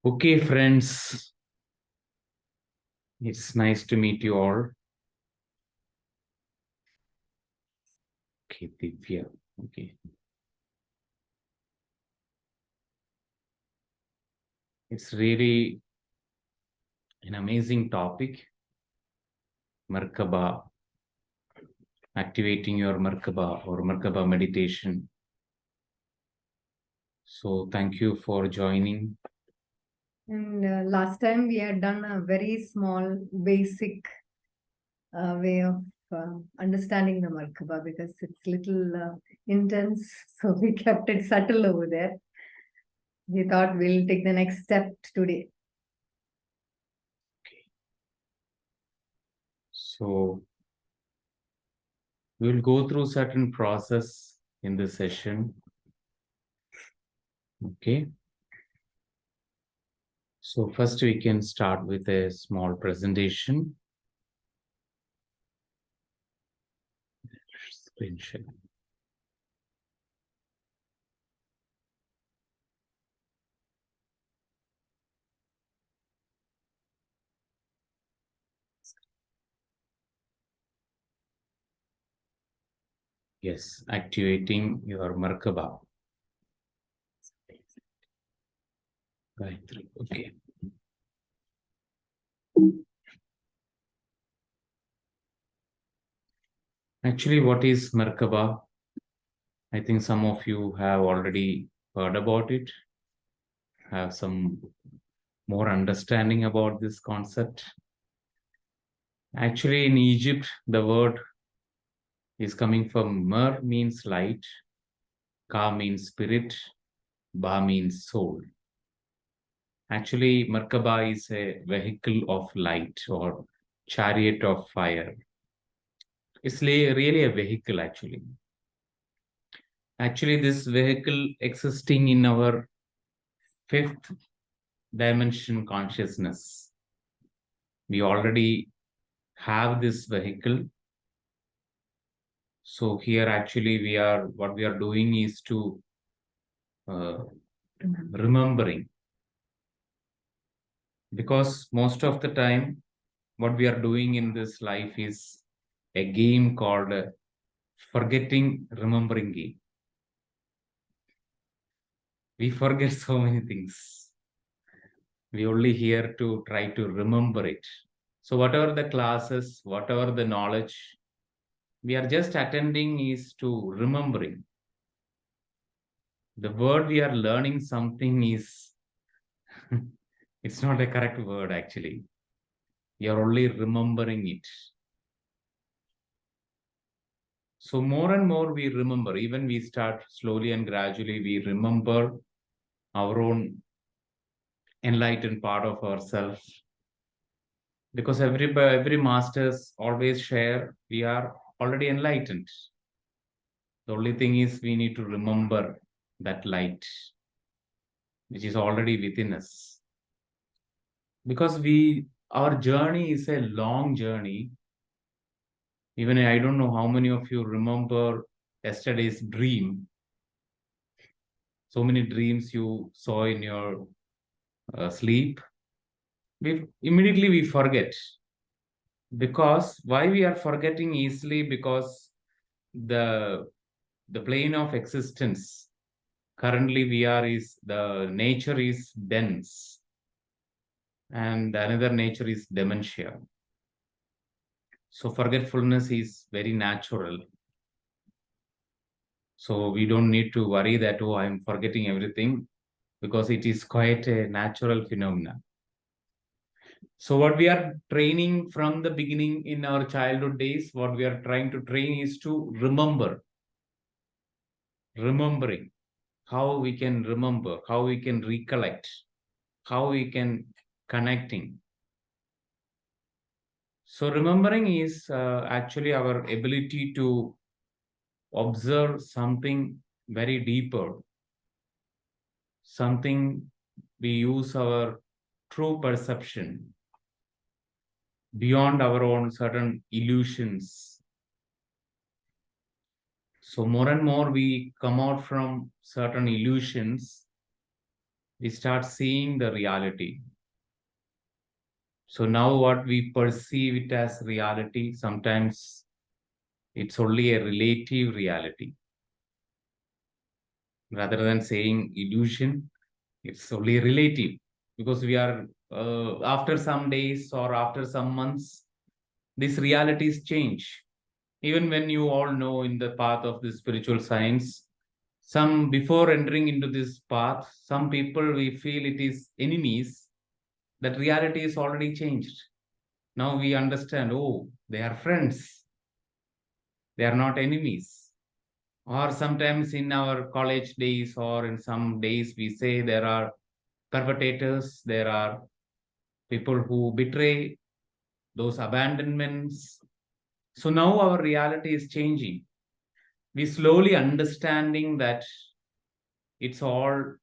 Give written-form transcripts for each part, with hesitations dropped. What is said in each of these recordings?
Okay, friends, it's nice to meet you all. Okay, Divya. Okay. It's really an amazing topic, Merkaba, activating your Merkaba or Merkaba meditation. So thank you for joining. And last time we had done a very small, basic way of understanding the Merkaba because it's little intense. So we kept it subtle over there. We thought we'll take the next step today. So we will go through certain process in this session. Okay. So first we can start with a small presentation. Screen share. Yes, activating your Merkaba. Gayatri. Okay. Actually, what is Merkaba? I think some of you have already heard about it, have some more understanding about this concept. Actually, in Egypt, the word is coming from Mer means light, Ka means spirit, Ba means soul. Actually, Merkaba is a vehicle of light or chariot of fire. It's really a vehicle, actually. Actually, this vehicle existing in our fifth dimension consciousness. We already have this vehicle. So here actually what we are doing is to remembering, because most of the time what we are doing in this life is a game called forgetting remembering game. We forget so many things. We only here to try to remember it. So whatever the classes, whatever the knowledge we are just attending is to remembering. The word we are learning something is it's not a correct word actually. You're only remembering it. So more and more we remember, even we start slowly and gradually, we remember our own enlightened part of ourselves. Because every masters always share, we are already enlightened. The only thing is we need to remember that light, which is already within us. Because our journey is a long journey. Even I don't know how many of you remember yesterday's dream. So many dreams you saw in your sleep. We forget. Because why we are forgetting easily? Because the the plane of existence currently we are is the nature is dense, and another nature is dementia. So forgetfulness is very natural. So we don't need to worry that, oh, I'm forgetting everything, because it is quite a natural phenomenon. So what we are training from the beginning in our childhood days, what we are trying to train is to remembering, how we can remember, how we can recollect, how we can connecting. So remembering is actually our ability to observe something very deeper, something we use our true perception beyond our own certain illusions. So more and more we come out from certain illusions, we start seeing the reality. So now what we perceive it as reality, sometimes it's only a relative reality. Rather than saying illusion, it's only relative, because we are, after some days or after some months, these realities change. Even when you all know in the path of the spiritual science, some before entering into this path, some people we feel it is enemies, that reality is already changed. Now we understand, oh, they are friends, they are not enemies. Or sometimes in our college days or in some days, we say there are perpetrators, there are people who betray, those abandonments. So now our reality is changing. We slowly understanding that it's all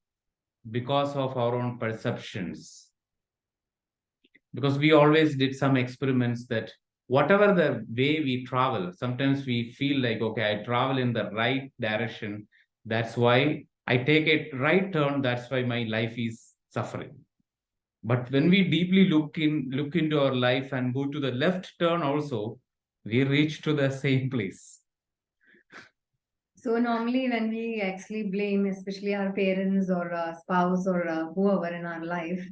because of our own perceptions. Because we always did some experiments that whatever the way we travel, sometimes we feel like, okay, I travel in the right direction. That's why I take a right turn. That's why my life is suffering. But when we deeply look into our life and go to the left turn also, we reach to the same place. So normally when we actually blame, especially our parents or spouse or whoever in our life,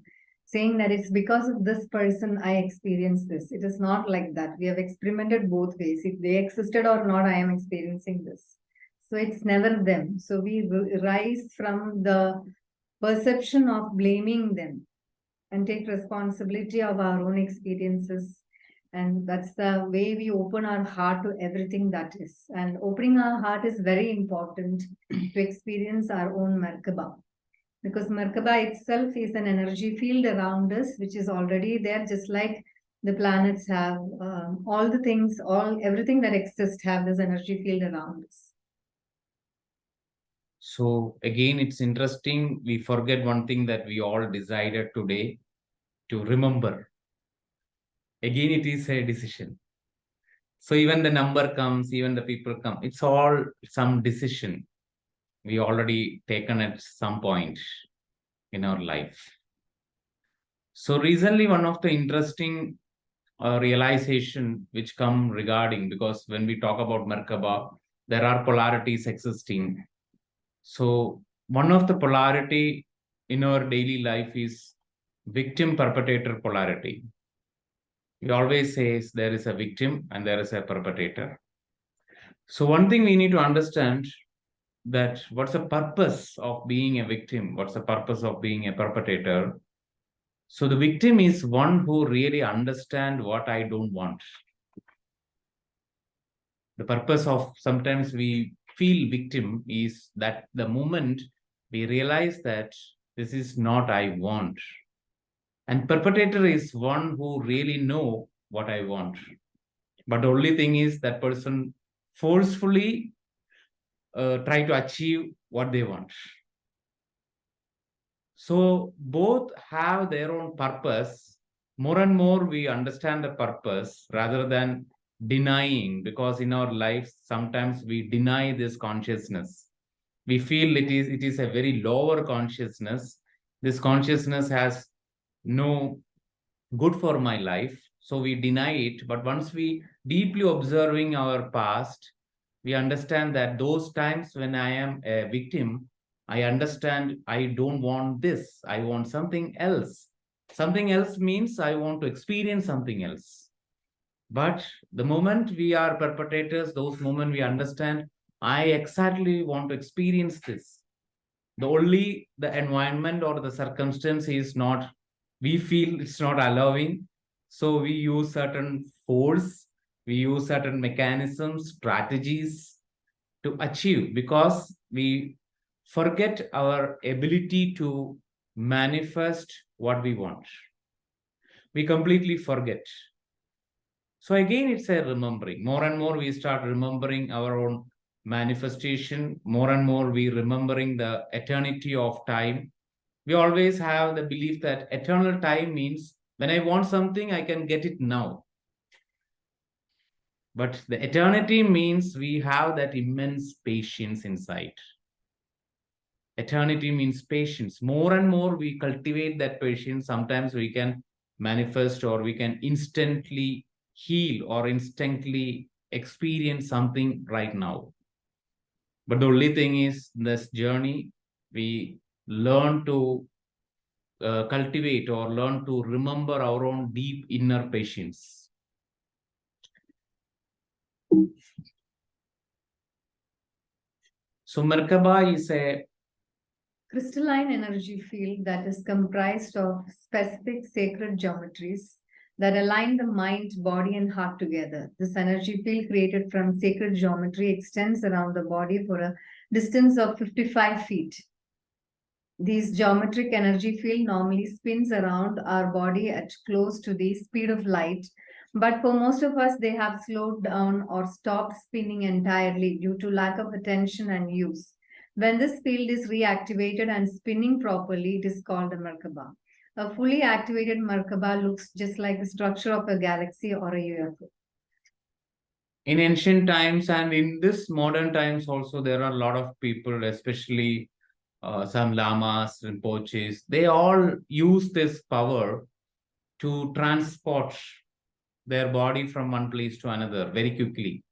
saying that it's because of this person I experienced this. It is not like that. We have experimented both ways. If they existed or not, I am experiencing this. So it's never them. So we rise from the perception of blaming them and take responsibility of our own experiences. And that's the way we open our heart to everything that is. And opening our heart is very important to experience our own Merkaba. Because Merkaba itself is an energy field around us, which is already there, just like the planets have all the things, everything that exists have this energy field around us. So again, it's interesting. We forget one thing that we all decided today to remember. Again, it is a decision. So even the number comes, even the people come, it's all some decision we already taken at some point in our life. So recently, one of the interesting realization which come regarding, because when we talk about Merkaba, there are polarities existing. So one of the polarity in our daily life is victim perpetrator polarity. We always say there is a victim and there is a perpetrator. So one thing we need to understand, that what's the purpose of being a victim? What's the purpose of being a perpetrator? So the victim is one who really understand what I don't want. The purpose of sometimes we feel victim is that the moment we realize that this is not I want. And perpetrator is one who really know what I want. But the only thing is that person forcefully try to achieve what they want. So both have their own purpose. More and more we understand the purpose rather than denying, because in our lives sometimes we deny this consciousness. We feel it is a very lower consciousness. This consciousness has no good for my life, so we deny it. But once we deeply observing our past, we understand that those times when I am a victim, I understand I don't want this, I want something else. Something else means I want to experience something else. But the moment we are perpetrators, those moment we understand I exactly want to experience this. The only the environment or the circumstance is not, we feel it's not allowing, so we use certain force, we use certain mechanisms, strategies to achieve, because we forget our ability to manifest what we want. We completely forget. So again, it's a remembering. More and more we start remembering our own manifestation. More and more we remembering the eternity of time. We always have the belief that eternal time means when I want something, I can get it now. But the eternity means we have that immense patience inside. Eternity means patience. More and more we cultivate that patience, sometimes we can manifest or we can instantly heal or instantly experience something right now. But the only thing is, this journey, we learn to cultivate or learn to remember our own deep inner patience. So Merkaba is a crystalline energy field that is comprised of specific sacred geometries that align the mind, body, and heart together. This energy field created from sacred geometry extends around the body for a distance of 55 feet. This geometric energy field normally spins around our body at close to the speed of light, but for most of us, they have slowed down or stopped spinning entirely due to lack of attention and use. When this field is reactivated and spinning properly, it is called a Merkaba. A fully activated Merkaba looks just like the structure of a galaxy or a UFO. in ancient times and in this modern times also, there are a lot of people, especially some lamas, rinpoches, they all use this power to transport their body from one place to another very quickly,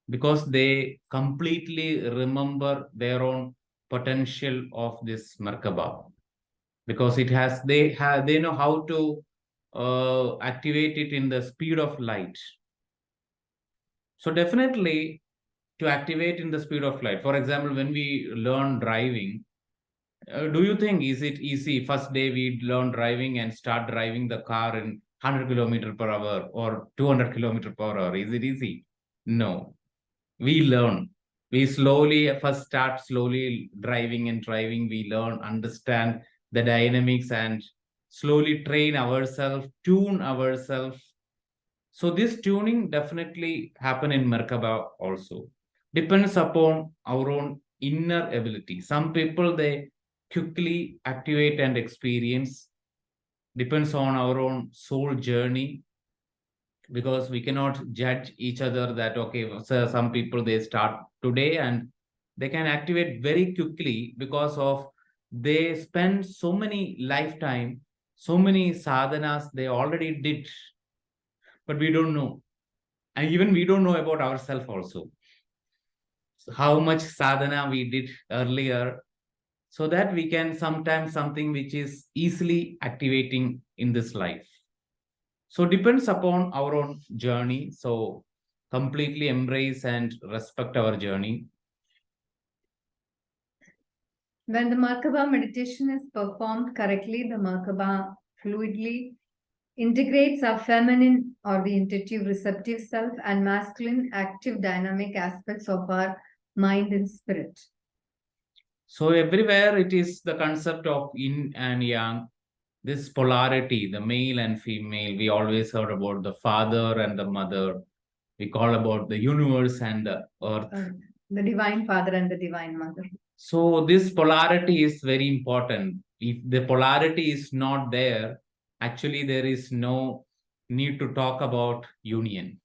because they completely remember their own potential of this Merkaba, because it has they know how to activate it in the speed of light. So definitely, to activate in the speed of light, for example, when we learn driving, do you think is it easy first day we learn driving and start driving the car in 100 kilometer per hour or 200 kilometer per hour? Is it easy? No. We learn. We slowly first start slowly driving and driving. We learn, understand the dynamics and slowly train ourselves, tune ourselves. So this tuning definitely happen in Merkaba also. Depends upon our own inner ability. Some people they quickly activate and experience. Depends on our own soul journey, because we cannot judge each other that okay, so some people they start today and they can activate very quickly because of they spend so many lifetime, so many sadhanas they already did, but we don't know, and even we don't know about ourselves also. So how much sadhana we did earlier, so that we can sometimes something which is easily activating in this life. So depends upon our own journey. So completely embrace and respect our journey. When the Merkaba meditation is performed correctly, the Merkaba fluidly integrates our feminine or the intuitive receptive self and masculine active dynamic aspects of our mind and spirit. So everywhere it is the concept of yin and yang, this polarity, the male and female. We always heard about the father and the mother. We call about the universe and the earth. The divine father and the divine mother. So this polarity is very important. If the polarity is not there, actually there is no need to talk about union.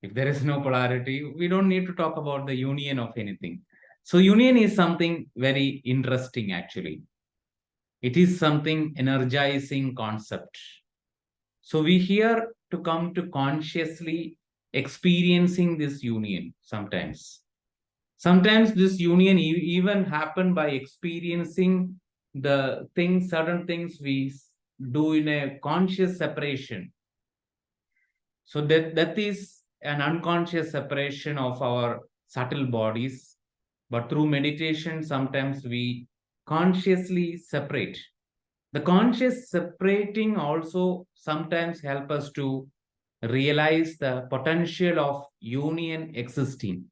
If there is no polarity, we don't need to talk about the union of anything. So union is something very interesting actually. It is something energizing concept. So we here to come to consciously experiencing this union sometimes. Sometimes this union even happen by experiencing the things, certain things we do in a conscious separation. So that is an unconscious separation of our subtle bodies. But through meditation, sometimes we consciously separate. The conscious separating also sometimes help us to realize the potential of union existing.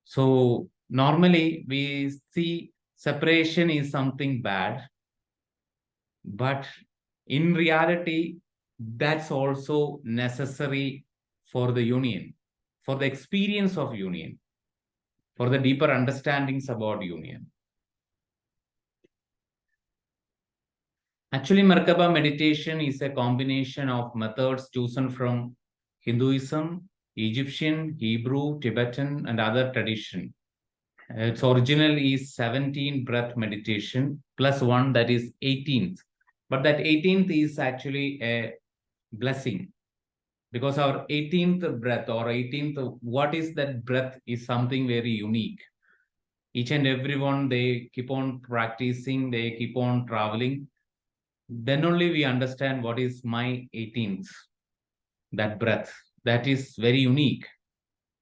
So normally we see separation is something bad, but in reality, that's also necessary for the union, for the experience of union, for the deeper understandings about union. Actually, Merkaba meditation is a combination of methods chosen from Hinduism, Egyptian, Hebrew, Tibetan, and other tradition. Its original is 17 breath meditation plus one, that is 18th. But that 18th is actually a blessing, because our 18th breath or 18th, what is that breath, is something very unique. Each and everyone, they keep on practicing, they keep on traveling. Then only we understand what is my 18th, that breath. That is very unique.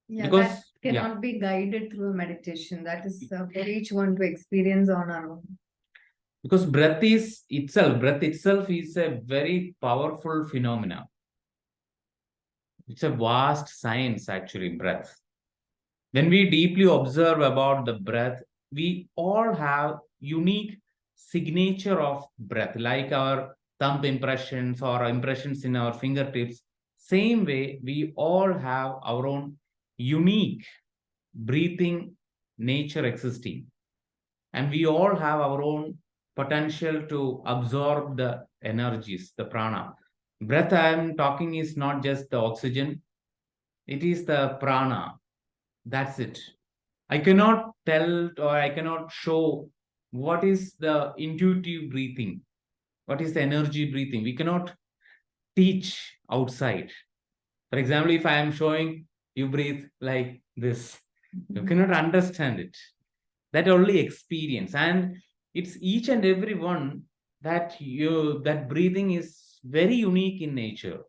Yeah, Because, that yeah, cannot be guided through meditation. That is for each one to experience on our own. because breath itself is a very powerful phenomena. It's a vast science, actually, breath. When we deeply observe about the breath, we all have unique signature of breath, like our thumb impressions or impressions in our fingertips. Same way, we all have our own unique breathing nature existing. And we all have our own potential to absorb the energies, the prana. Breath I am talking is not just the oxygen, it is the prana. That's it. I cannot tell or I cannot show what is the intuitive breathing, what is the energy breathing. We cannot teach outside. For example, if I am showing you breathe like this, you cannot understand it. That only experience. And it's each and every one that breathing is very unique in nature.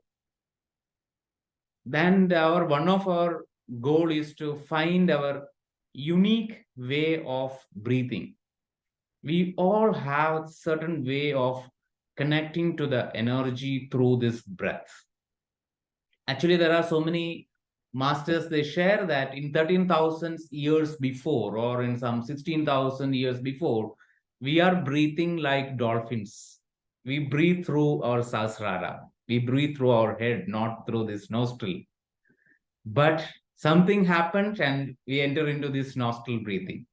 Then our one of our goal is to find our unique way of breathing. We all have certain way of connecting to the energy through this breath. Actually, there are so many masters, they share that in 13,000 years before, or in some 16,000 years before, we are breathing like dolphins. We breathe through our sasrara. We breathe through our head, not through this nostril. But something happened and we enter into this nostril breathing.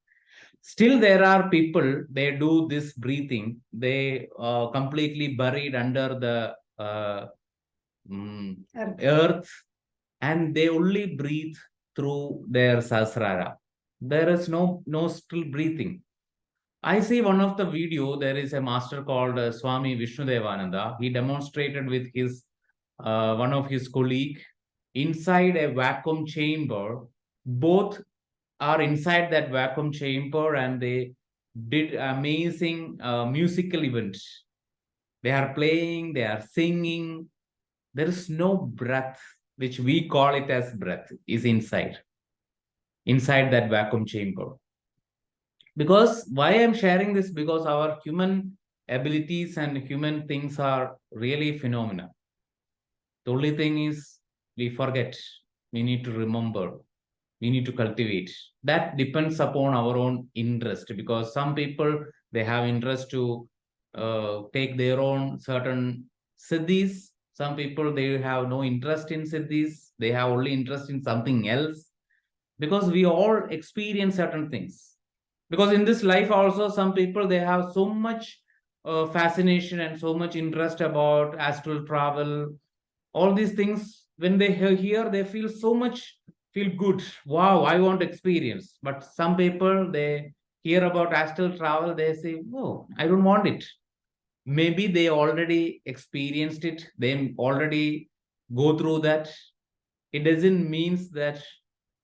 Still, there are people, they do this breathing, they completely buried under the earth, and they only breathe through their sasrara. There is no still breathing. I see one of the video, there is a master called Swami Vishnudevananda. He demonstrated with his one of his colleague inside a vacuum chamber. Both are inside that vacuum chamber and they did amazing musical events. They are playing, they are singing. There is no breath, which we call it as breath, is inside that vacuum chamber. Because why I'm sharing this, because our human abilities and human things are really phenomena. The only thing is we forget. We need to remember. We need to cultivate. That depends upon our own interest, because some people, they have interest to take their own certain siddhis. Some people, they have no interest in siddhis. They have only interest in something else, because we all experience certain things. Because in this life also, some people, they have so much fascination and so much interest about astral travel, all these things. When they hear, they feel so much, feel good. Wow, I want to experience. But some people, they hear about astral travel, they say, oh, I don't want it. Maybe they already experienced it, they already go through that. It doesn't mean that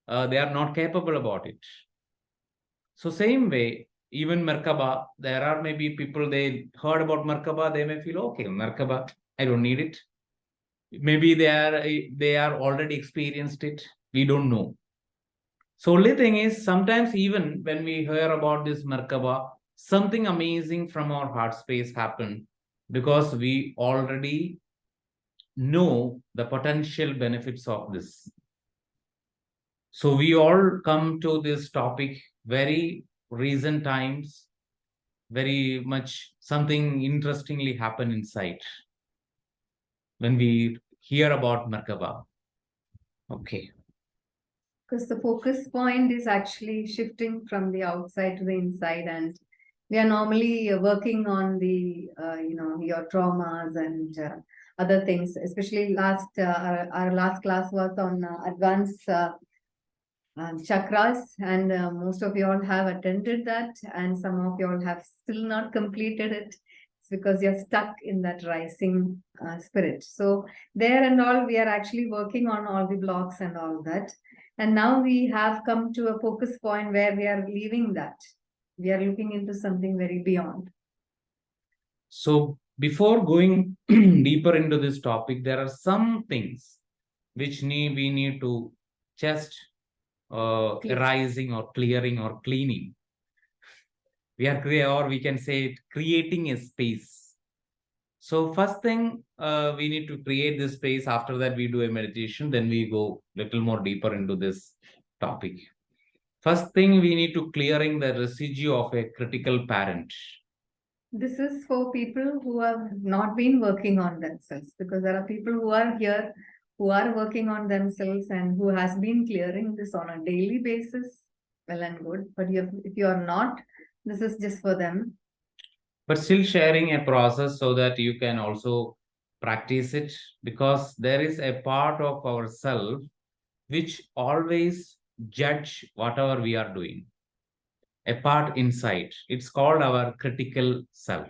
they are not capable about it. So same way, even Merkaba, there are maybe people, they heard about Merkaba, they may feel, okay, Merkaba, I don't need it. Maybe they are already experienced it. We don't know. So only thing is, sometimes even when we hear about this Merkaba, something amazing from our heart space happen, because we already know the potential benefits of this. So we all come to this topic very recent times, very much something interestingly happen inside when we hear about Merkaba. Okay. Because the focus point is actually shifting from the outside to the inside, and we are normally working on the your traumas and other things. Especially our last class was on advanced chakras, and most of you all have attended that, and some of you all have still not completed it. It's because you're stuck in that rising spirit. So there and all, we are actually working on all the blocks and all that. And now we have come to a focus point where we are leaving that. We are looking into something very beyond. So before going deeper into this topic, there are some things which we need to just arising or clearing or cleaning. We are or we can say it, creating a space. So first thing, we need to create this space. After that, we do a meditation. Then we go little more deeper into this topic. First thing, we need to clearing the residue of a critical parent. This is for people who have not been working on themselves, because there are people who are here who are working on themselves and who has been clearing this on a daily basis. Well and good, but if you are not, this is just for them. But still sharing a process so that you can also practice it, because there is a part of ourself which always judge whatever we are doing. A part inside. It's called our critical self.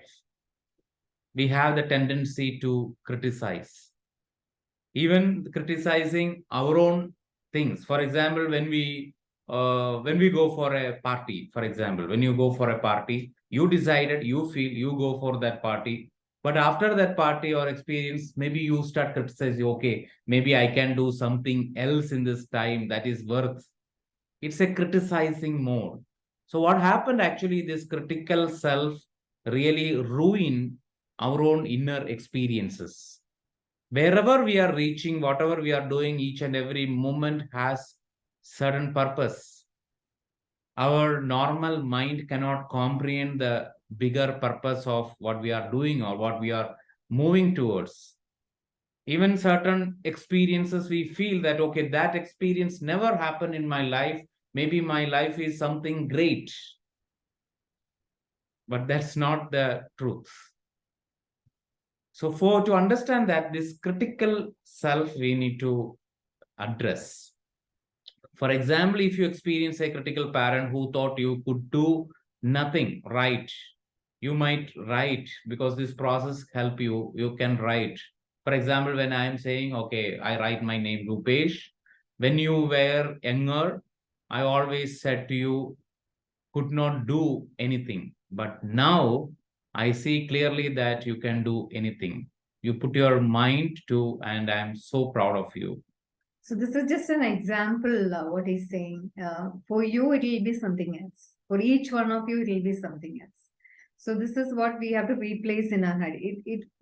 We have the tendency to criticize, even criticizing our own things. For example, when we go for a party, for example, when you go for a party, you decided, you feel you go for that party, but after that party or experience, maybe you start criticizing, okay, maybe I can do something else in this time that is worth. It's a criticizing mode. So what happened actually, this critical self really ruin our own inner experiences. Wherever we are reaching, whatever we are doing, each and every moment has certain purpose. Our normal mind cannot comprehend the bigger purpose of what we are doing or what we are moving towards. Even certain experiences, we feel that, okay, that experience never happened in my life. Maybe my life is something great. But that's not the truth. So to understand that, this critical self we need to address. For example, if you experience a critical parent who thought you could do nothing right, you might write, because this process help you. You can write. For example, when I am saying, okay, I write my name Rupesh. When you were younger, I always said to you, could not do anything. But now I see clearly that you can do anything. You put your mind to, and I'm so proud of you. So this is just an example, what he's saying. For you, it will be something else. For each one of you, it will be something else. So this is what we have to replace in our head.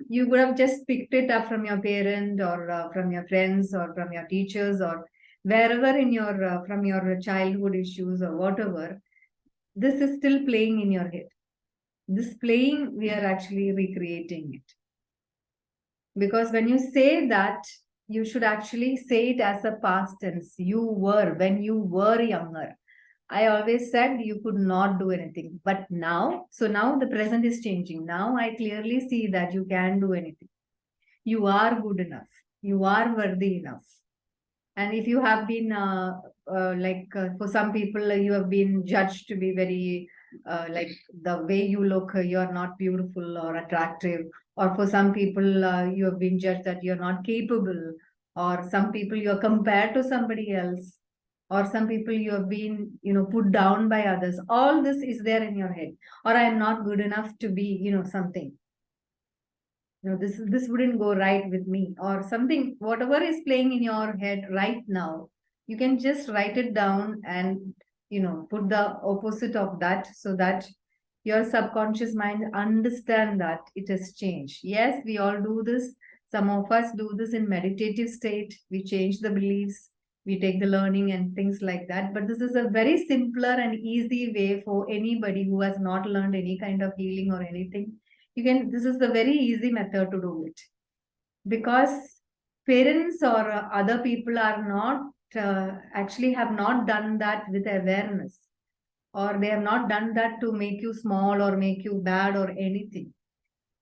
You would have just picked it up from your parent or from your friends or from your teachers or wherever in your from your childhood issues or whatever. This is still playing in your head. This playing, we are actually recreating it. Because when you say that, you should actually say it as a past tense. You were, when you were younger. I always said you could not do anything. But now, so now the present is changing. Now I clearly see that you can do anything. You are good enough. You are worthy enough. And if you have been, for some people, you have been judged to be very, like the way you look, you're not beautiful or attractive. Or for some people, you have been judged that you're not capable. Or some people you're compared to somebody else. Or some people you have been, put down by others. All this is there in your head. Or I am not good enough to be, something. This wouldn't go right with me, or something, whatever is playing in your head right now, you can just write it down and put the opposite of that, so that your subconscious mind understand that it has changed. Yes, we all do this. Some of us do this in meditative state. We change the beliefs, we take the learning and things like that. But this is a very simpler and easy way for anybody who has not learned any kind of healing or anything. This is the very easy method to do it, because parents or other people are not actually have not done that with awareness, or they have not done that to make you small or make you bad or anything.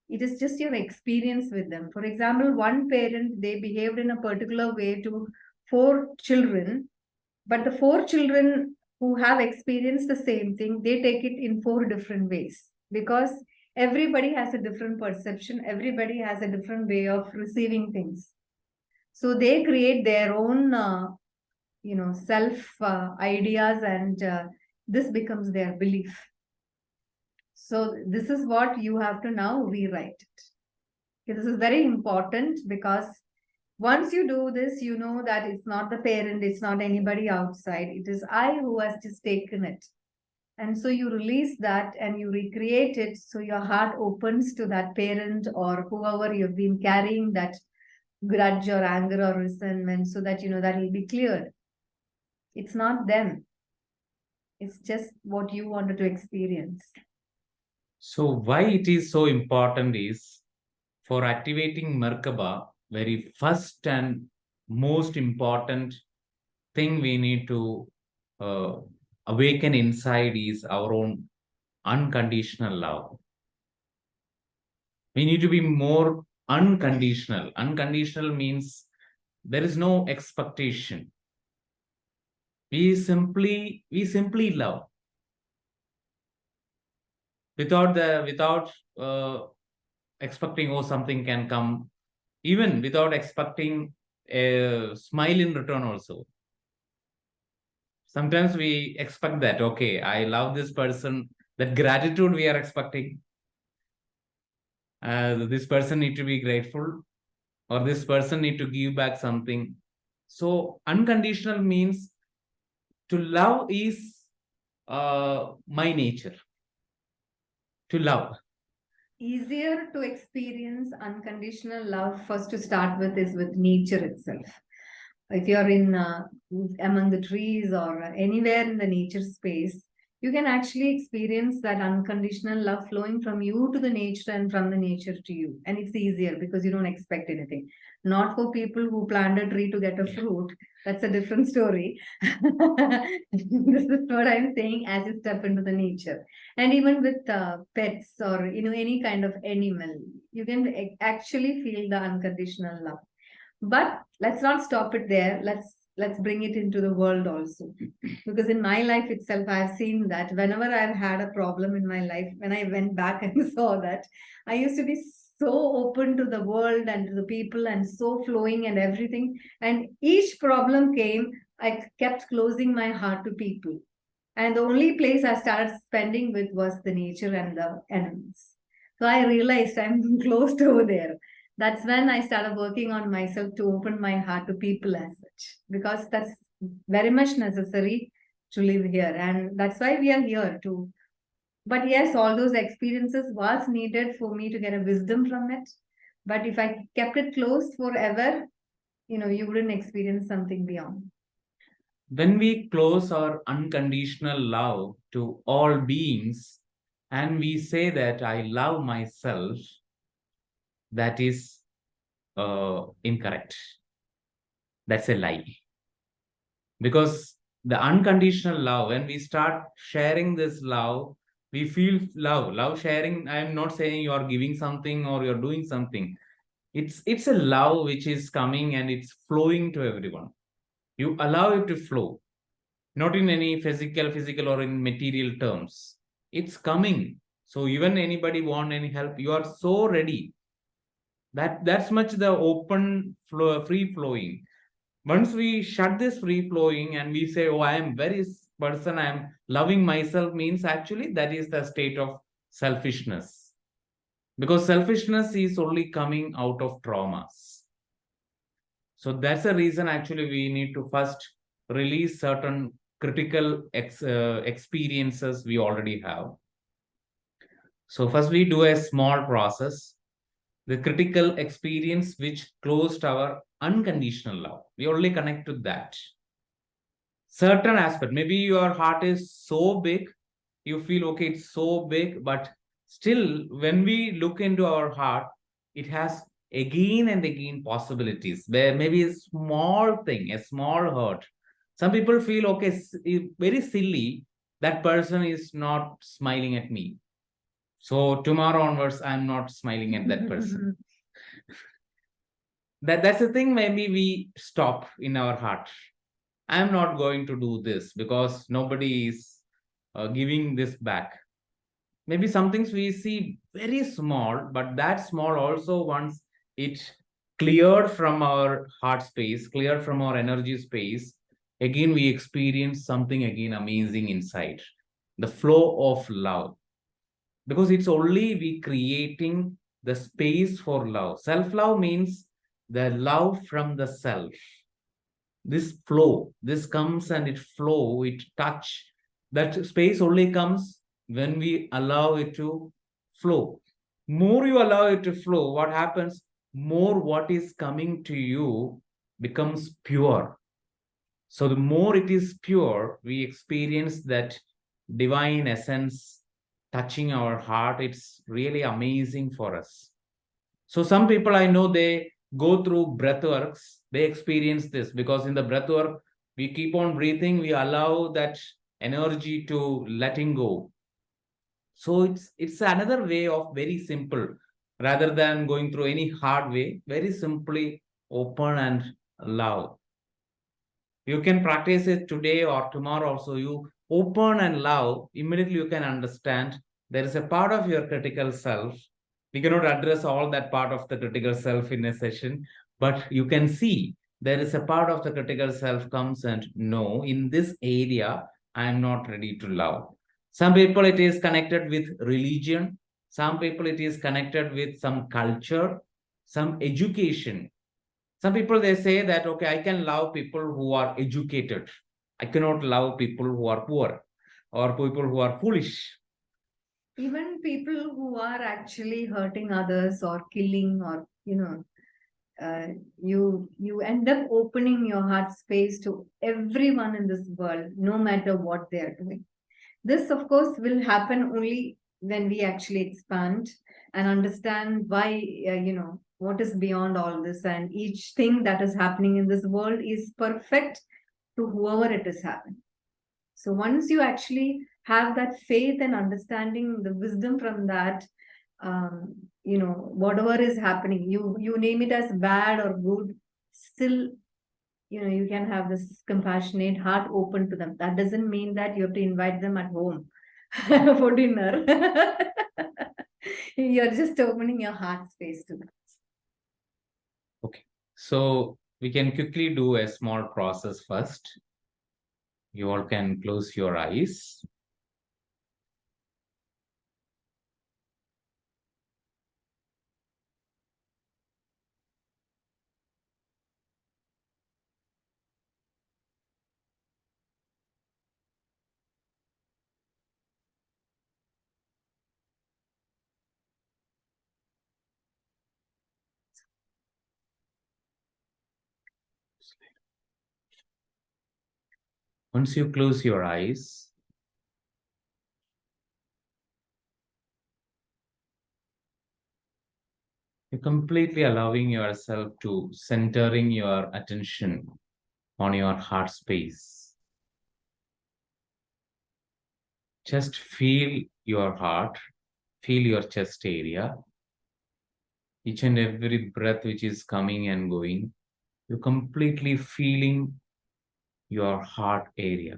It is just your experience with them. For example, one parent, they behaved in a particular way to four children, But the 4 children who have experienced the same thing, they take it in 4 different ways, because everybody has a different perception, everybody has a different way of receiving things. So they create their own, self ideas, and this becomes their belief. So this is what you have to now rewrite it. Okay, this is very important, because once you do this, you know that it's not the parent, it's not anybody outside, it is I who has just taken it. And so you release that and you recreate it. So your heart opens to that parent or whoever you've been carrying that grudge or anger or resentment, so that you know that will be cleared. It's not them, it's just what you wanted to experience. So why it is so important is, for activating Merkaba, very first and most important thing we need to awaken inside is our own unconditional love. We need to be more unconditional. Unconditional means there is no expectation. We simply love without expecting, oh, something can come, even without expecting a smile in return also. Sometimes we expect that, okay, I love this person, that gratitude we are expecting. This person need to be grateful, or this person need to give back something. So unconditional means, to love is my nature. To love. Easier to experience unconditional love, first to start with, is with nature itself. If you're in among the trees or anywhere in the nature space, you can actually experience that unconditional love flowing from you to the nature and from the nature to you. And it's easier because you don't expect anything. Not for people who plant a tree to get a fruit. That's a different story. This is what I'm saying as you step into the nature. And even with pets or any kind of animal, you can actually feel the unconditional love. But let's not stop it there. Let's bring it into the world also, because in my life itself I've seen that whenever I've had a problem in my life, when I went back and saw that, I used to be so open to the world and to the people and so flowing and everything, and each problem came, I kept closing my heart to people, and the only place I started spending with was the nature and the animals. So I realized I'm closed over there. That's when I started working on myself to open my heart to people as such, because that's very much necessary to live here. And that's why we are here too. But yes, all those experiences was needed for me to get a wisdom from it. But if I kept it closed forever, you wouldn't experience something beyond. When we close our unconditional love to all beings and we say that I love myself, that is incorrect. That's a lie. Because the unconditional love, when we start sharing this love, we feel love sharing. I'm not saying you are giving something or you're doing something. It's a love which is coming and it's flowing to everyone. You allow it to flow, not in any physical or in material terms. It's coming. So even anybody want any help, you are so ready. That's much the open flow, free flowing. Once we shut this free flowing and we say, oh, I am very person, I am loving myself, means actually that is the state of selfishness. Because selfishness is only coming out of traumas. So that's the reason actually we need to first release certain critical experiences we already have. So first we do a small process, the critical experience which closed our unconditional love. We only connect to that. Certain aspect, maybe your heart is so big, you feel, okay, it's so big, but still when we look into our heart, it has again and again possibilities where maybe a small thing, a small hurt. Some people feel, okay, very silly, that person is not smiling at me. So tomorrow onwards, I'm not smiling at that person. That's the thing, maybe we stop in our heart. I'm not going to do this because nobody is giving this back. Maybe some things we see very small, but that small also, once it cleared from our heart space, cleared from our energy space, again we experience something again amazing inside. The flow of love. Because it's only we creating the space for love. Self-love means the love from the self. This flow, this comes and it flow, it touch. That space only comes when we allow it to flow. More you allow it to flow, what happens? More what is coming to you becomes pure. So the more it is pure, we experience that divine essence touching our heart. It's really amazing for us. So some people I know, they go through breath works, they experience this because in the breath work, we keep on breathing, we allow that energy to letting go. So it's another way of very simple, rather than going through any hard way, very simply open and love. You can practice it today or tomorrow also. You open and love, immediately you can understand there is a part of your critical self. We cannot address all that part of the critical self in a session, but you can see there is a part of the critical self comes and no, in this area I am not ready to love. Some people it is connected with religion, some people it is connected with some culture, some education. Some people they say that okay, I can love people who are educated, I cannot love people who are poor or people who are foolish. Even people who are actually hurting others or killing, or uh, you end up opening your heart space to everyone in this world, no matter what they are doing. This, of course, will happen only when we actually expand and understand why, what is beyond all this, and each thing that is happening in this world is perfect to whoever it is happening. So once you actually have that faith and understanding, the wisdom from that, whatever is happening, you name it as bad or good, still, you can have this compassionate heart open to them. That doesn't mean that you have to invite them at home for dinner. You're just opening your heart space to them. Okay, so we can quickly do a small process first. You all can close your eyes. Once you close your eyes, you're completely allowing yourself to centering your attention on your heart space. Just feel your heart, feel your chest area, each and every breath which is coming and going. You're completely feeling your heart area.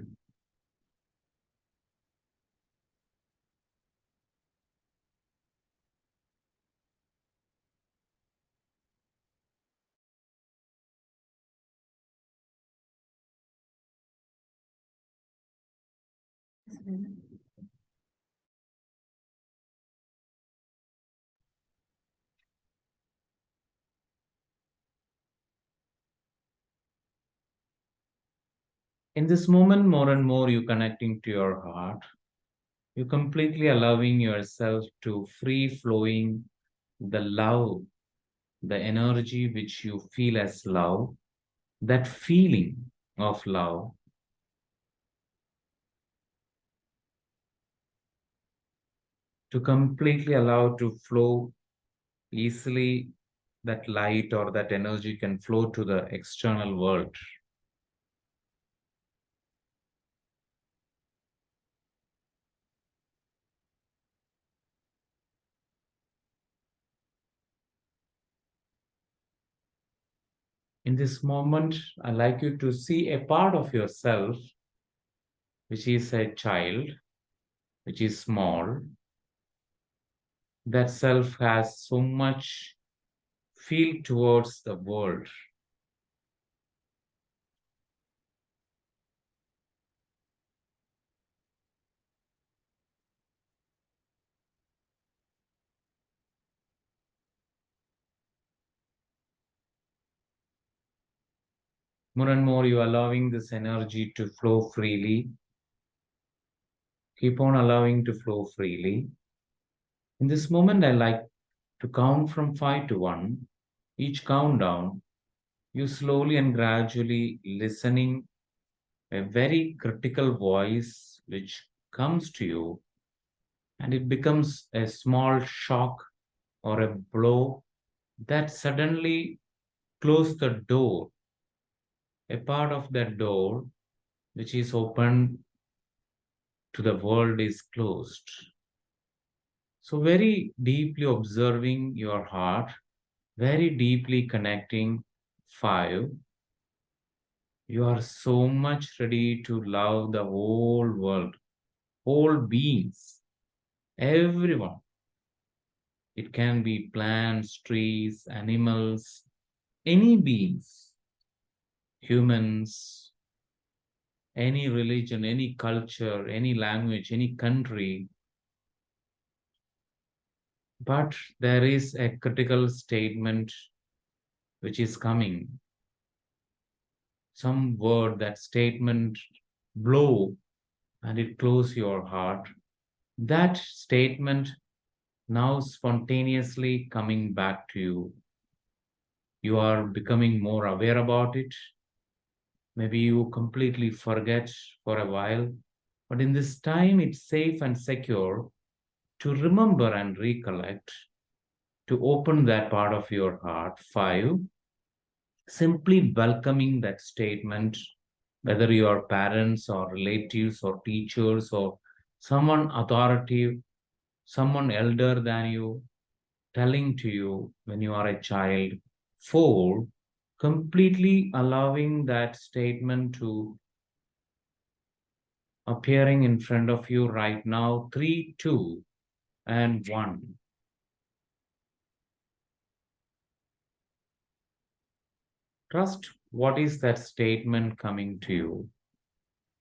In this moment, more and more you connecting to your heart. You're completely allowing yourself to free flowing the love, the energy which you feel as love, that feeling of love to completely allow to flow easily. That light or that energy can flow to the external world. In this moment, I'd like you to see a part of yourself which is a child, which is small. That self has so much feel towards the world. More and more, you are allowing this energy to flow freely. Keep on allowing to flow freely. In this moment, I like to count from 5 to 1. Each countdown, you slowly and gradually listening a very critical voice which comes to you, and it becomes a small shock or a blow that suddenly close the door. A part of that door which is open to the world is closed. So, very deeply observing your heart, very deeply connecting 5. You are so much ready to love the whole world, whole beings, everyone. It can be plants, trees, animals, any beings, humans, any religion, any culture, any language, any country. But there is a critical statement which is coming. Some word, that statement blow and it close your heart. That statement now spontaneously coming back to you. You are becoming more aware about it. Maybe you completely forget for a while, but in this time it's safe and secure to remember and recollect, to open that part of your heart. 5, simply welcoming that statement, whether your parents or relatives or teachers or someone authoritative, someone elder than you, telling to you when you are a child. 4, completely allowing that statement to appearing in front of you right now. 3, 2, and 1. Trust what is that statement coming to you.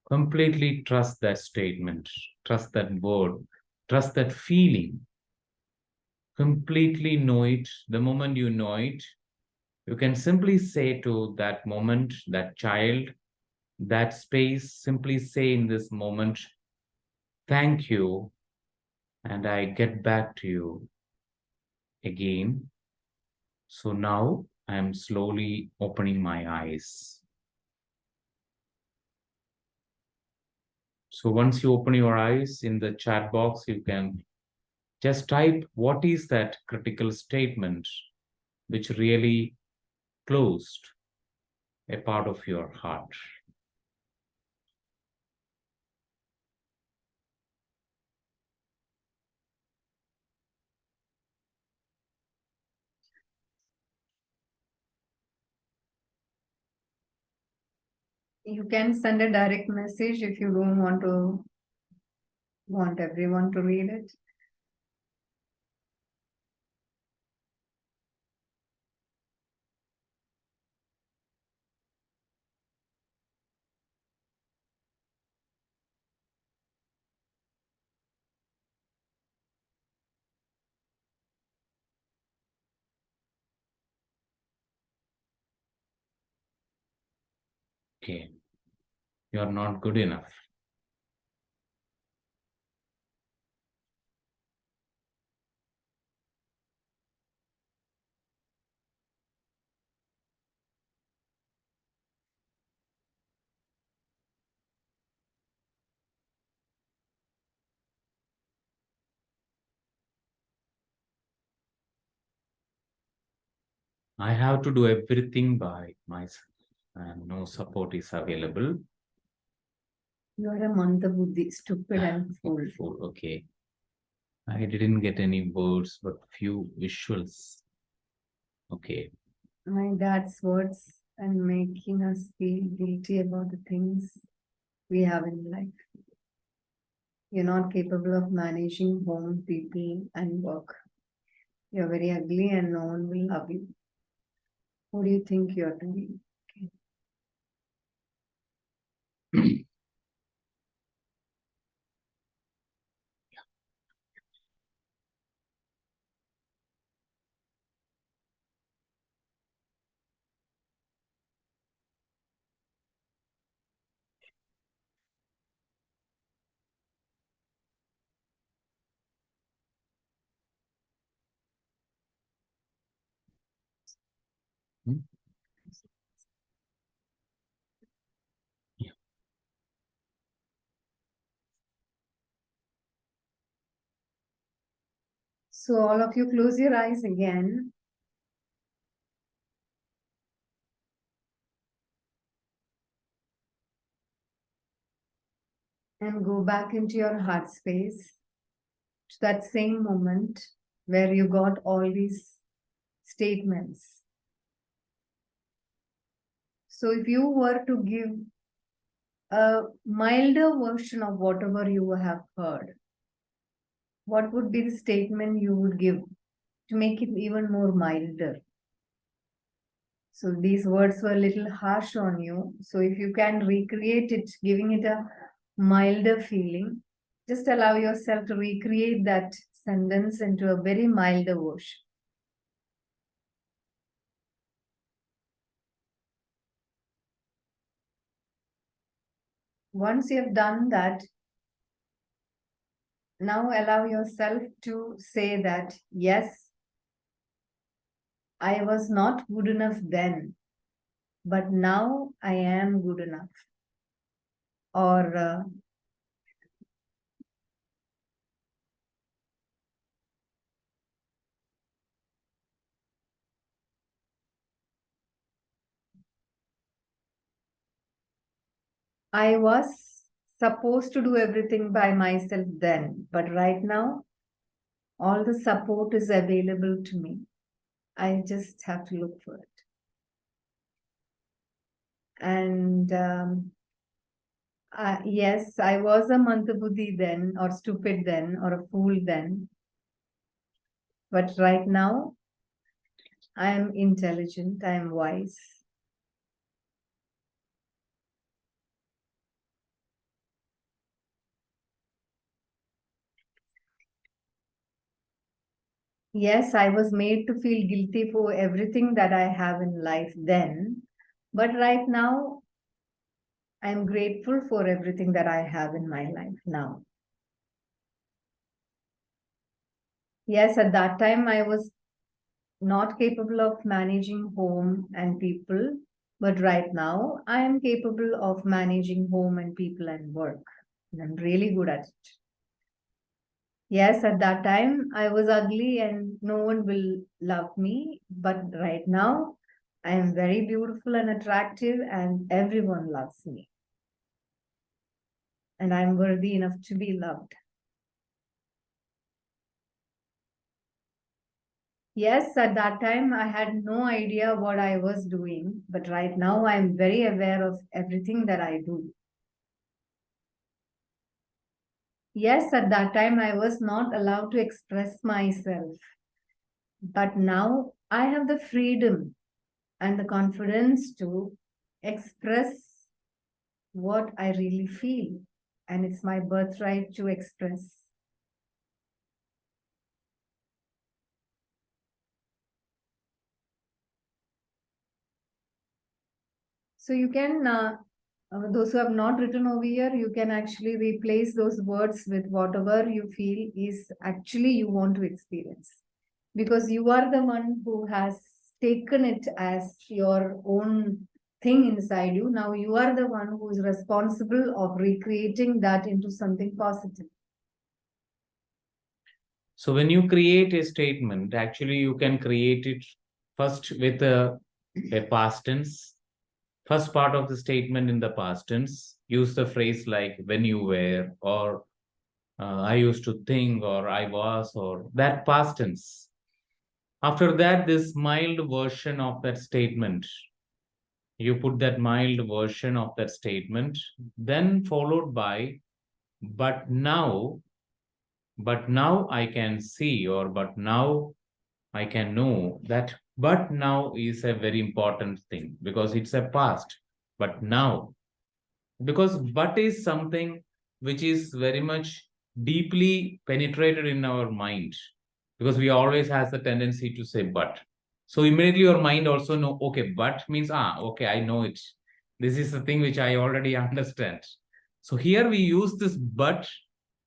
Completely trust that statement, trust that word, trust that feeling. Completely know it. The moment you know it, you can simply say to that moment, that child, that space, simply say in this moment, thank you, and I get back to you again. So now I am slowly opening my eyes. So once you open your eyes in the chat box, you can just type what is that critical statement which really closed a part of your heart. You can send a direct message if you don't want everyone to read it. Okay, you are not good enough. I have to do everything by myself, and no support is available. You are a Mandabuddhi, stupid and fool. Fool, okay. I didn't get any words, but few visuals. Okay. My dad's words and making us feel guilty about the things we have in life. You're not capable of managing home, people, and work. You're very ugly and no one will love you. What do you think you're doing? Hmm? So all of you close your eyes again. And go back into your heart space to that same moment where you got all these statements. So if you were to give a milder version of whatever you have heard, what would be the statement you would give to make it even more milder? So these words were a little harsh on you. So if you can recreate it, giving it a milder feeling, just allow yourself to recreate that sentence into a very milder version. Once you have done that, now allow yourself to say that, yes, I was not good enough then, but now I am good enough. Or I was supposed to do everything by myself then, but right now, all the support is available to me. I just have to look for it. And yes, I was a Mantabudhi then, or stupid then, or a fool then. But right now, I am intelligent, I am wise. Yes, I was made to feel guilty for everything that I have in life then. But right now, I'm grateful for everything that I have in my life now. Yes, at that time, I was not capable of managing home and people. But right now, I am capable of managing home and people and work. And I'm really good at it. Yes, at that time I was ugly and no one will love me. But right now I am very beautiful and attractive and everyone loves me. And I'm worthy enough to be loved. Yes, at that time I had no idea what I was doing. But right now I'm very aware of everything that I do. Yes, at that time I was not allowed to express myself. But now I have the freedom and the confidence to express what I really feel. And it's my birthright to express. So you can, those who have not written over here, you can actually replace those words with whatever you feel is actually you want to experience. Because you are the one who has taken it as your own thing inside you. Now you are the one who is responsible of recreating that into something positive. So when you create a statement, actually you can create it first with a past tense. First part of the statement in the past tense, use the phrase like when you were, or I used to think, or I was, or that past tense. After that, this mild version of that statement, you put that mild version of that statement, then followed by, but now, I can see, or but now I can know that, but now is a very important thing because it's a past. But now, because but is something which is very much deeply penetrated in our mind, because we always has the tendency to say but. So immediately your mind also know, okay, but means, okay, I know it. This is the thing which I already understand. So here we use this but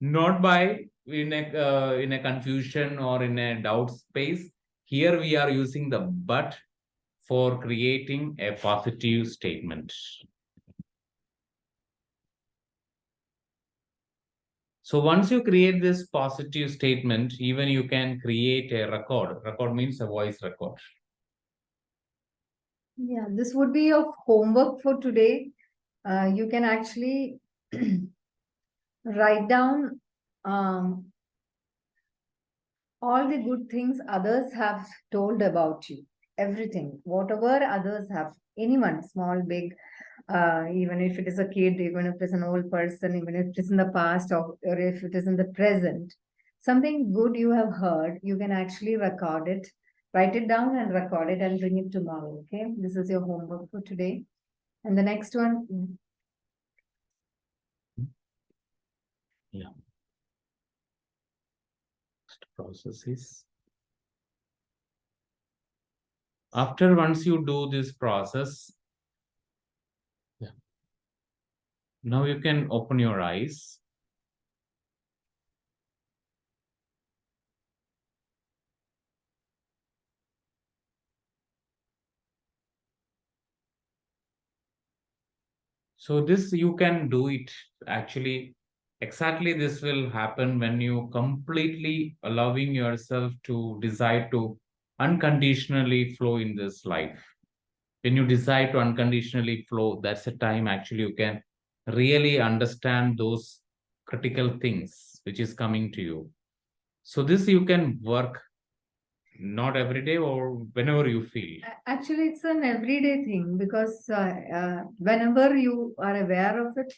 not by in a confusion or in a doubt space. Here we are using the but for creating a positive statement. So once you create this positive statement, even you can create a record. Record means a voice record. Yeah, this would be your homework for today. You can actually write down all the good things others have told about you, everything, whatever others have, anyone, small, big, even if it is a kid, even if it's an old person, even if it is in the past, or if it is in the present, something good you have heard, you can actually record it, write it down and record it and bring it tomorrow. Okay, this is your homework for today. And the next one, Yeah. Next process is, after once you do this process, yeah, now you can open your eyes. So this you can do it actually. Exactly this will happen when you completely allowing yourself to decide to unconditionally flow in this life. When you decide to unconditionally flow, that's the time actually you can really understand those critical things which is coming to you. So this you can work not every day or whenever you feel. actually, it's an everyday thing because whenever you are aware of it,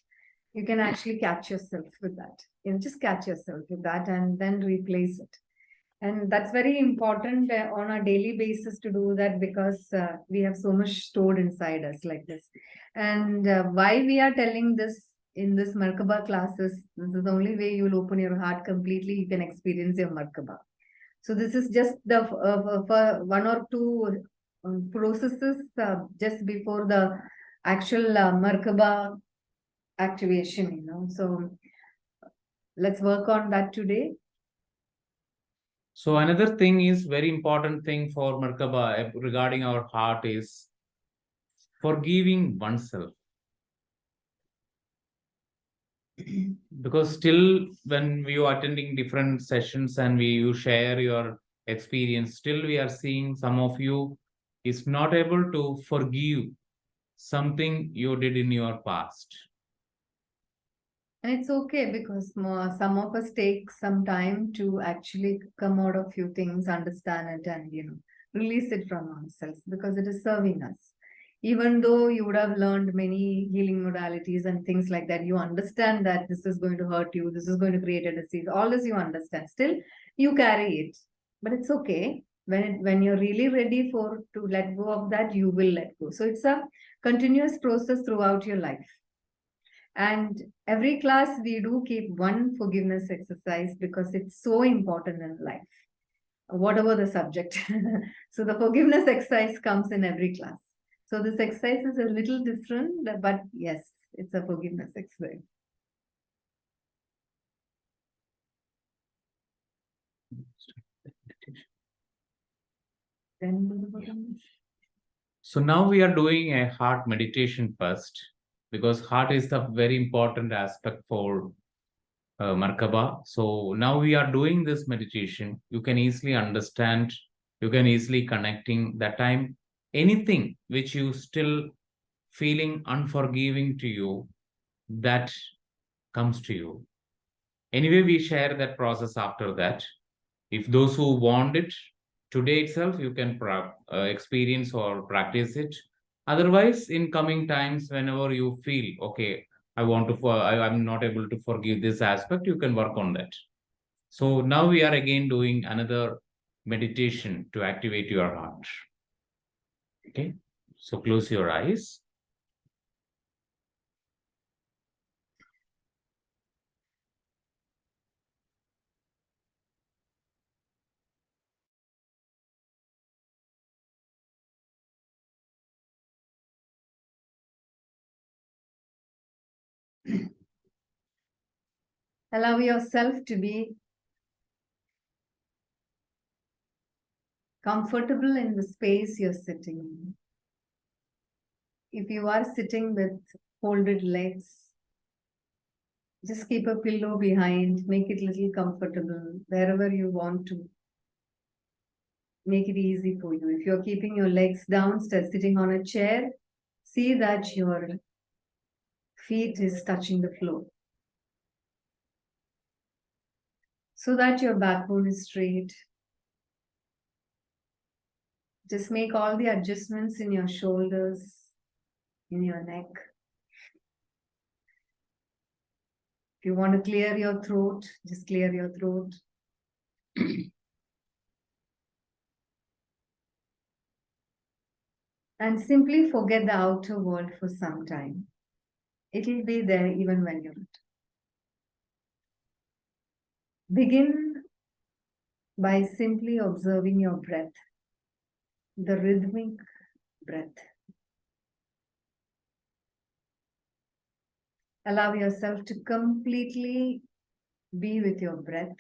you can actually catch yourself with that. You know, just catch yourself with that and then replace it. And that's very important on a daily basis to do that because we have so much stored inside us like this. And why we are telling this in this Merkaba classes, this is the only way you will open your heart completely. You can experience your Merkaba. So this is just the for one or two processes just before the actual Merkaba activation, you know. So let's work on that today. So another thing is very important thing for Merkaba regarding our heart is forgiving oneself. Because still when we are attending different sessions and you share your experience, still we are seeing some of you is not able to forgive something you did in your past. And it's okay because some of us take some time to actually come out of few things, understand it, and release it from ourselves because it is serving us. Even though you would have learned many healing modalities and things like that, you understand that this is going to hurt you, this is going to create a disease. All this you understand. Still, you carry it, but it's okay. When you're really ready for to let go of that, you will let go. So it's a continuous process throughout your life. And every class we do keep one forgiveness exercise because it's so important in life, whatever the subject. So the forgiveness exercise comes in every class. So this exercise is a little different, but yes, it's a forgiveness exercise. Then do the forgiveness. So now we are doing a heart meditation first, because heart is the very important aspect for Merkaba. So now we are doing this meditation. You can easily understand, you can easily connecting that time. Anything which you still feeling unforgiving to you, that comes to you. Anyway, we share that process after that. If those who want it today itself, you can experience or practice it. Otherwise, in coming times, whenever you feel, okay, I'm not able to forgive this aspect, you can work on that. So now we are again doing another meditation to activate your heart. Okay. So close your eyes. Allow yourself to be comfortable in the space you're sitting in. If you are sitting with folded legs, just keep a pillow behind, make it little comfortable wherever you want to. Make it easy for you. If you're keeping your legs down, start sitting on a chair, see that your feet is touching the floor so that your backbone is straight. Just make all the adjustments in your shoulders, in your neck. If you want to clear your throat, just clear your throat. And simply forget the outer world for some time. It'll be there even when you're not. Begin by simply observing your breath, the rhythmic breath. Allow yourself to completely be with your breath.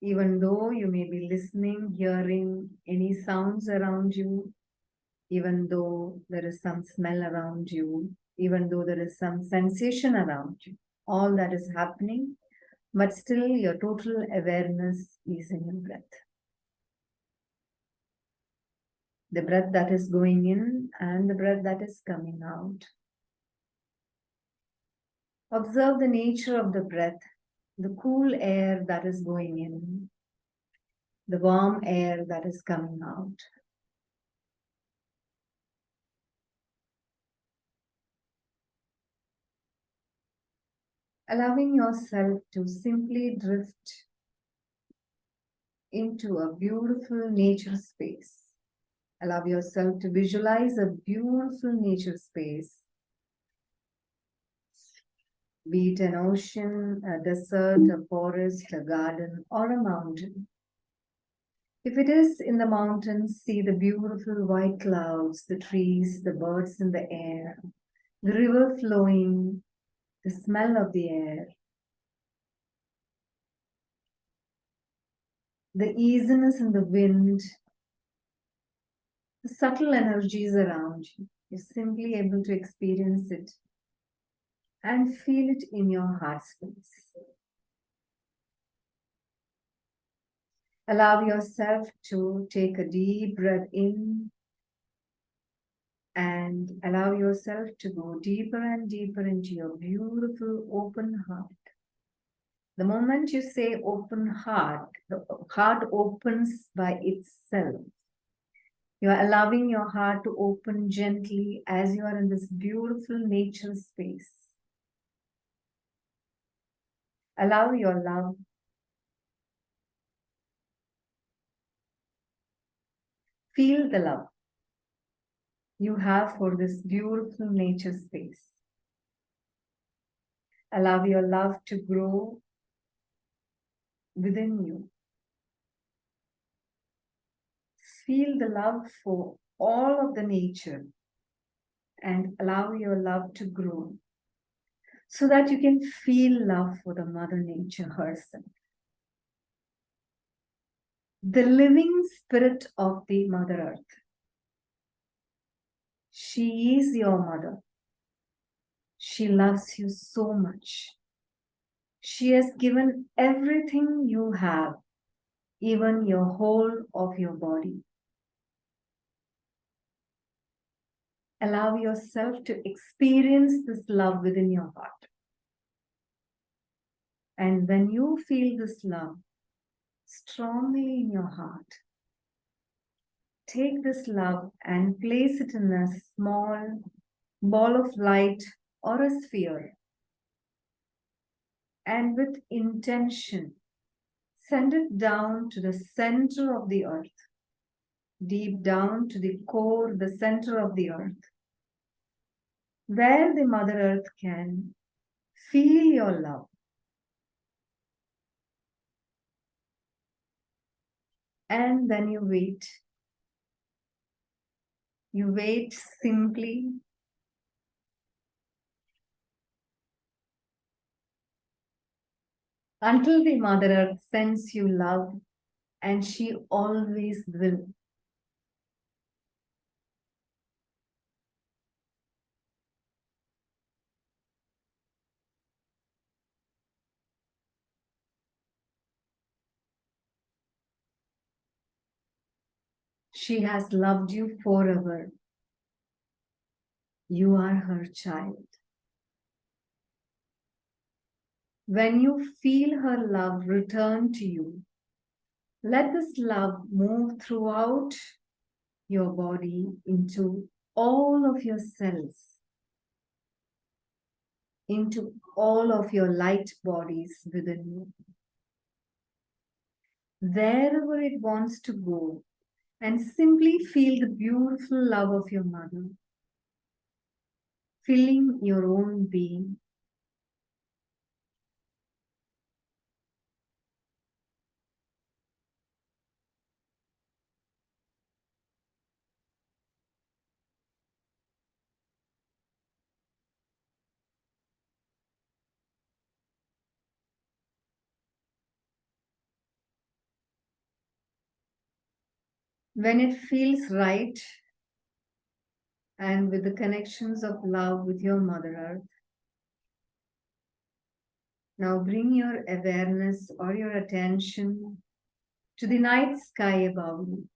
Even though you may be listening, hearing any sounds around you, even though there is some smell around you, even though there is some sensation around you, all that is happening, but still your total awareness is in your breath. The breath that is going in and the breath that is coming out. Observe the nature of the breath, the cool air that is going in, the warm air that is coming out. Allowing yourself to simply drift into a beautiful nature space. Allow yourself to visualize a beautiful nature space, be it an ocean, a desert, a forest, a garden, or a mountain. If it is in the mountains, see the beautiful white clouds, the trees, the birds in the air, the river flowing, the smell of the air, the easiness in the wind, the subtle energies around you. You're simply able to experience it and feel it in your heart space. Allow yourself to take a deep breath in and allow yourself to go deeper and deeper into your beautiful open heart. The moment you say open heart, the heart opens by itself. You are allowing your heart to open gently as you are in this beautiful nature space. Allow your love. Feel the love you have for this beautiful nature space. Allow your love to grow within you. Feel the love for all of the nature and allow your love to grow so that you can feel love for the Mother Nature herself. The living spirit of the Mother Earth. She is your mother. She loves you so much. She has given everything you have, even your whole of your body. Allow yourself to experience this love within your heart. And when you feel this love strongly in your heart, take this love and place it in a small ball of light or a sphere. And with intention, send it down to the center of the earth, deep down to the core, the center of the earth, where the Mother Earth can feel your love. And then you wait. You wait simply until the Mother Earth sends you love, and she always will. She has loved you forever. You are her child. When you feel her love return to you, let this love move throughout your body into all of your cells, into all of your light bodies within you. Wherever it wants to go, and simply feel the beautiful love of your mother, filling your own being. When it feels right, and with the connections of love with your Mother Earth, now bring your awareness or your attention to the night sky above you.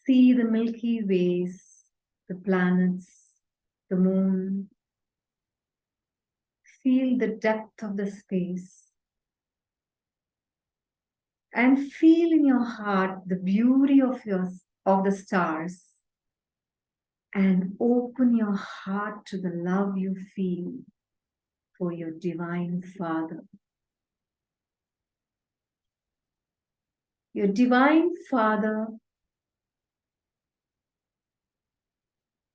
See the Milky Ways, the planets, the moon. Feel the depth of the space. And feel in your heart the beauty of the stars. And open your heart to the love you feel for your Divine Father. Your Divine Father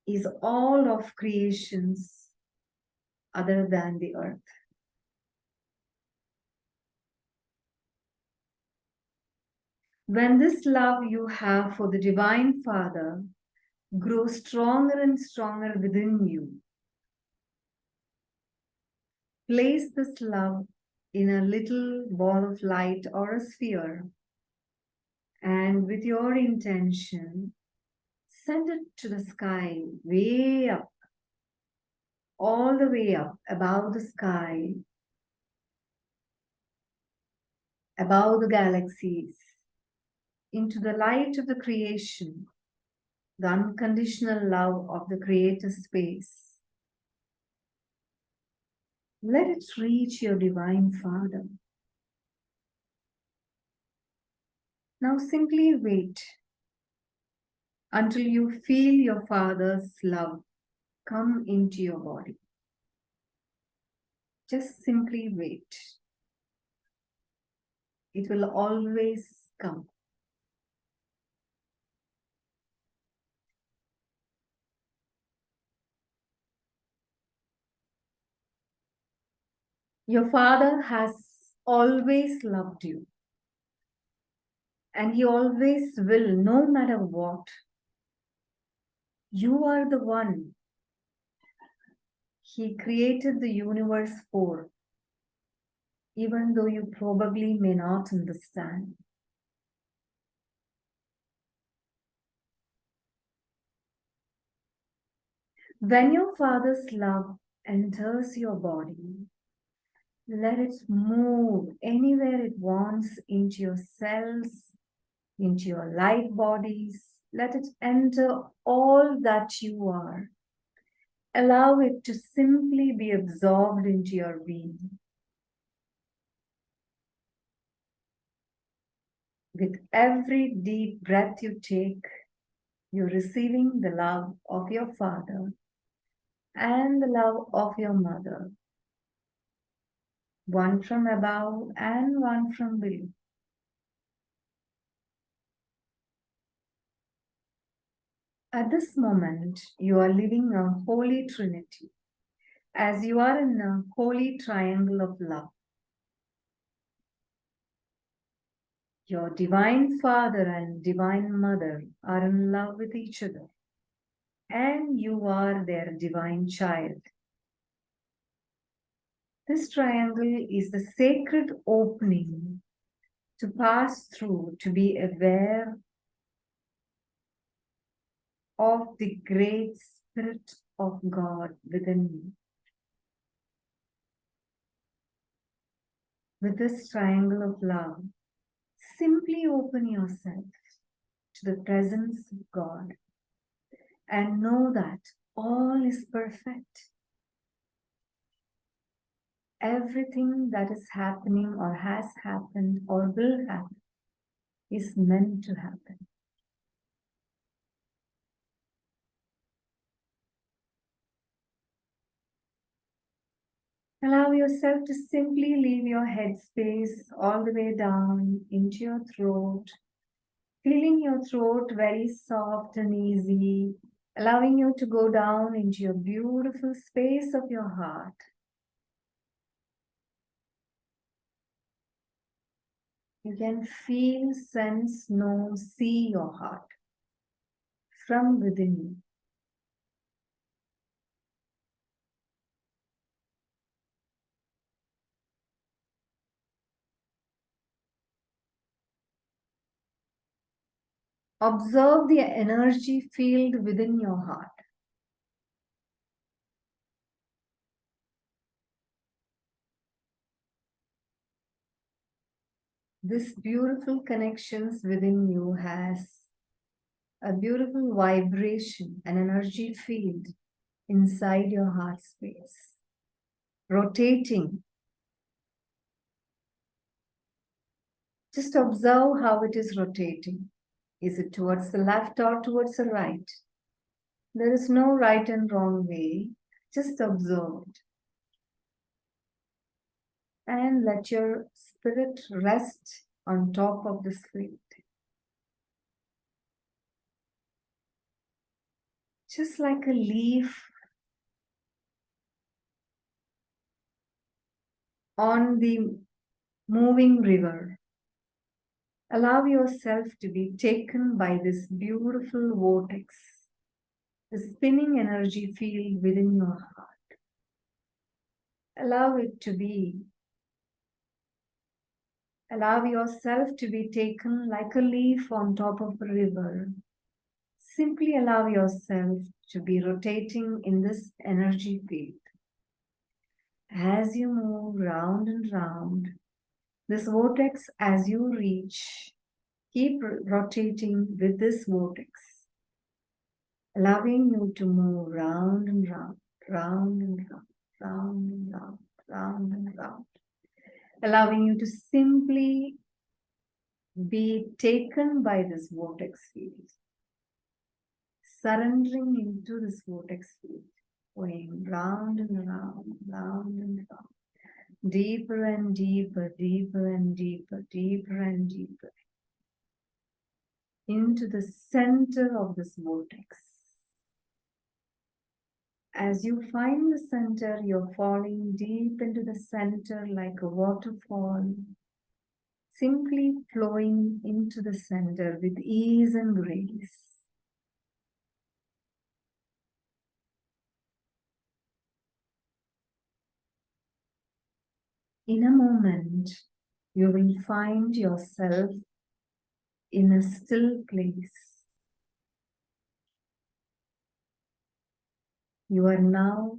is all of creations other than the earth. When this love you have for the Divine Father grows stronger and stronger within you, place this love in a little ball of light or a sphere, and with your intention, send it to the sky, way up, all the way up, above the sky, above the galaxies, into the light of the creation, the unconditional love of the creator space. Let it reach your Divine Father. Now simply wait until you feel your Father's love come into your body. Just simply wait. It will always come. Your Father has always loved you, and He always will, no matter what. You are the one He created the universe for, even though you probably may not understand. When your Father's love enters your body, let it move anywhere it wants into your cells, into your light bodies. Let it enter all that you are. Allow it to simply be absorbed into your being. With every deep breath you take, you're receiving the love of your father and the love of your mother, one from above and one from below. At this moment, you are living a holy trinity, as you are in a holy triangle of love. Your divine father and divine mother are in love with each other, and you are their divine child. This triangle is the sacred opening to pass through, to be aware of the great Spirit of God within you. With this triangle of love, simply open yourself to the presence of God and know that all is perfect. Everything that is happening or has happened or will happen is meant to happen. Allow yourself to simply leave your head space all the way down into your throat, feeling your throat very soft and easy, allowing you to go down into your beautiful space of your heart. You can feel, sense, know, see your heart from within you. Observe the energy field within your heart. This beautiful connections within you has a beautiful vibration, an energy field inside your heart space, rotating. Just observe how it is rotating. Is it towards the left or towards the right? There is no right and wrong way. Just observe it. And let your spirit rest on top of this field. Just like a leaf on the moving river. Allow yourself to be taken by this beautiful vortex, the spinning energy field within your heart. Allow it to be. Allow yourself to be taken like a leaf on top of a river. Simply allow yourself to be rotating in this energy field. As you move round and round, this vortex, as you reach, keep rotating with this vortex, allowing you to move round and round, round and round, round and round, round and round, allowing you to simply be taken by this vortex field, surrendering into this vortex field, going round and round, round and round, deeper and deeper, deeper and deeper, deeper and deeper, into the center of this vortex. As you find the center, you're falling deep into the center like a waterfall, simply flowing into the center with ease and grace. In a moment, you will find yourself in a still place. You are now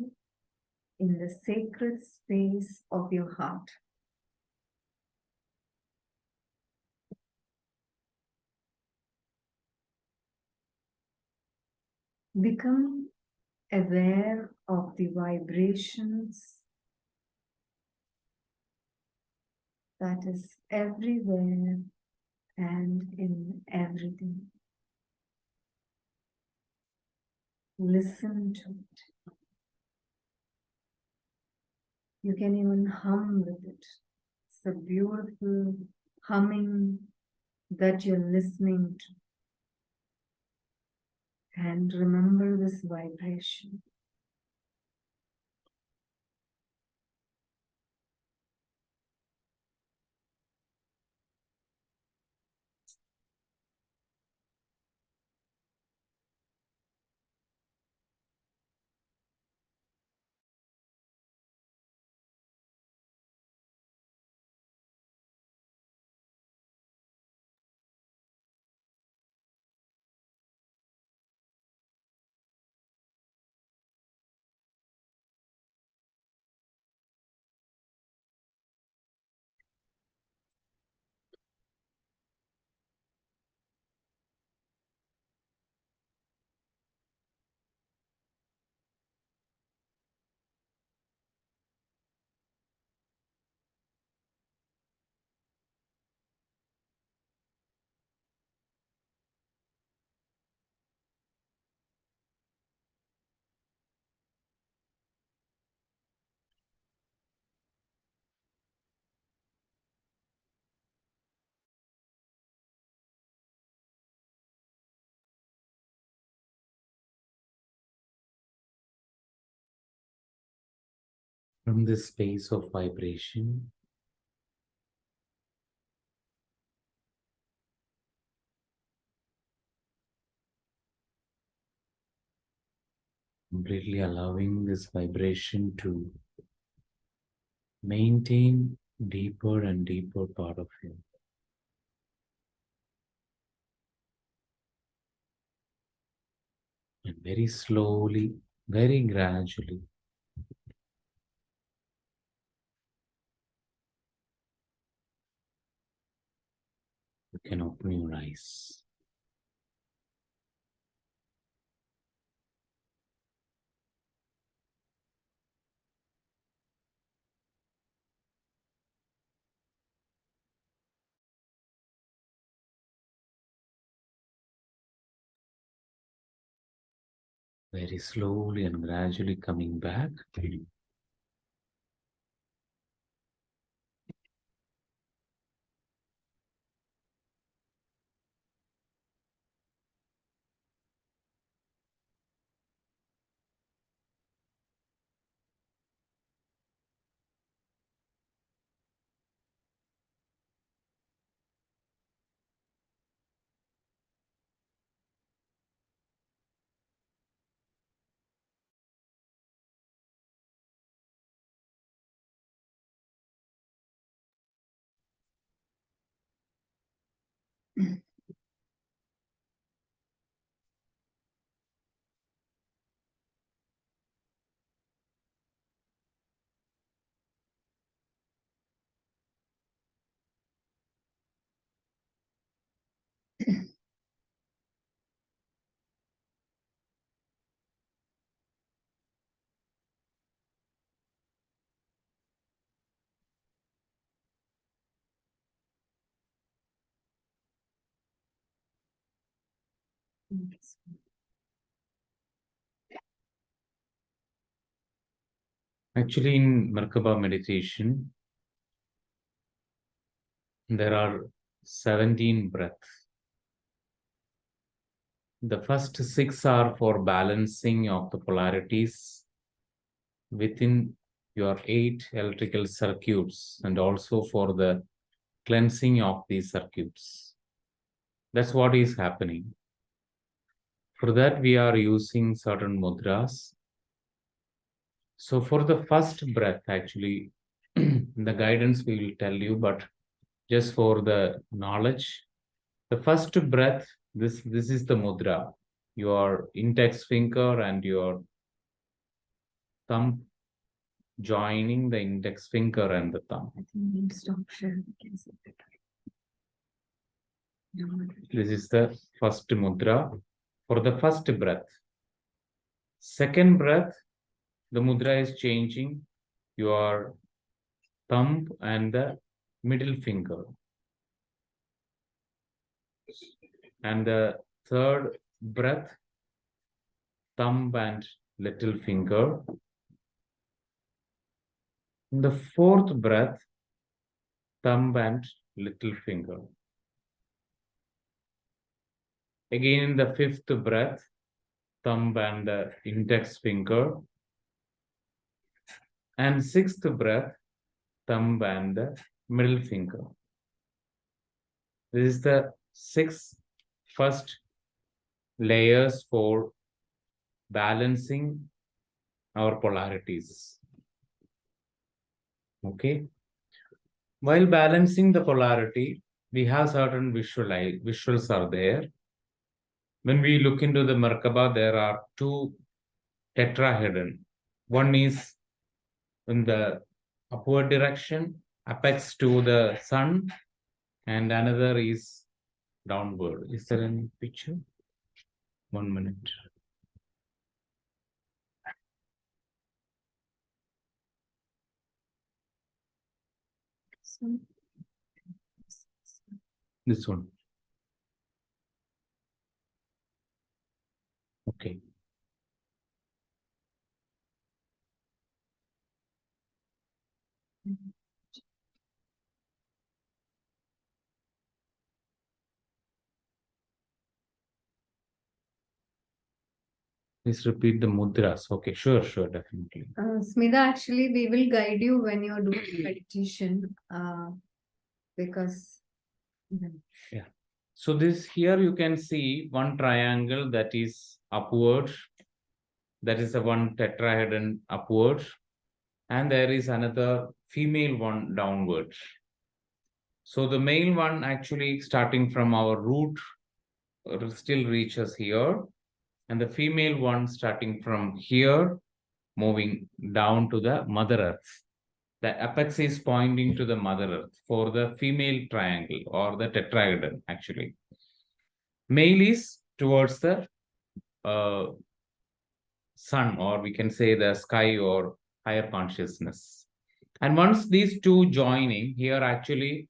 in the sacred space of your heart. Become aware of the vibrations that is everywhere and in everything. Listen to it. You can even hum with it. It's a beautiful humming that you're listening to. And remember this vibration. From this space of vibration, completely allowing this vibration to maintain deeper and deeper part of you. And very slowly, very gradually, you can open your eyes. Very slowly and gradually coming back. Actually, in Merkaba meditation, there are 17 breaths. The first 6 are for balancing of the polarities within your 8 electrical circuits and also for the cleansing of these circuits. That's what is happening. For that, we are using certain mudras. So for the first breath, actually, the guidance we will tell you, but just for the knowledge, the first breath, this is the mudra. Your index finger and your thumb joining the index finger and the thumb. I think we need to stop sharing. This is the first mudra for the first breath. Second breath, the mudra is changing your thumb and the middle finger. And the third breath, thumb and little finger. In the fourth breath, thumb and little finger. Again, in the fifth breath, thumb and the index finger. And sixth breath, thumb and the middle finger. This is the first layers for balancing our polarities. Okay. While balancing the polarity, we have certain visuals are there. When we look into the Merkaba, there are two tetrahedron. One is in the upward direction, apex to the sun, and another is downward. Is there any picture? 1 minute. This one. Okay. Please repeat the mudras. Okay, sure, definitely. Smita, actually, we will guide you when you're doing meditation, because yeah. So this here you can see one triangle that is upward. That is the one tetrahedron upward. And there is another female one downward. So the male one actually starting from our root still reaches here. And the female one starting from here, moving down to the Mother Earth. The apex is pointing to the Mother Earth for the female triangle or the tetrahedron actually. Male is towards the sun, or we can say the sky or higher consciousness. And once these two joining here, actually,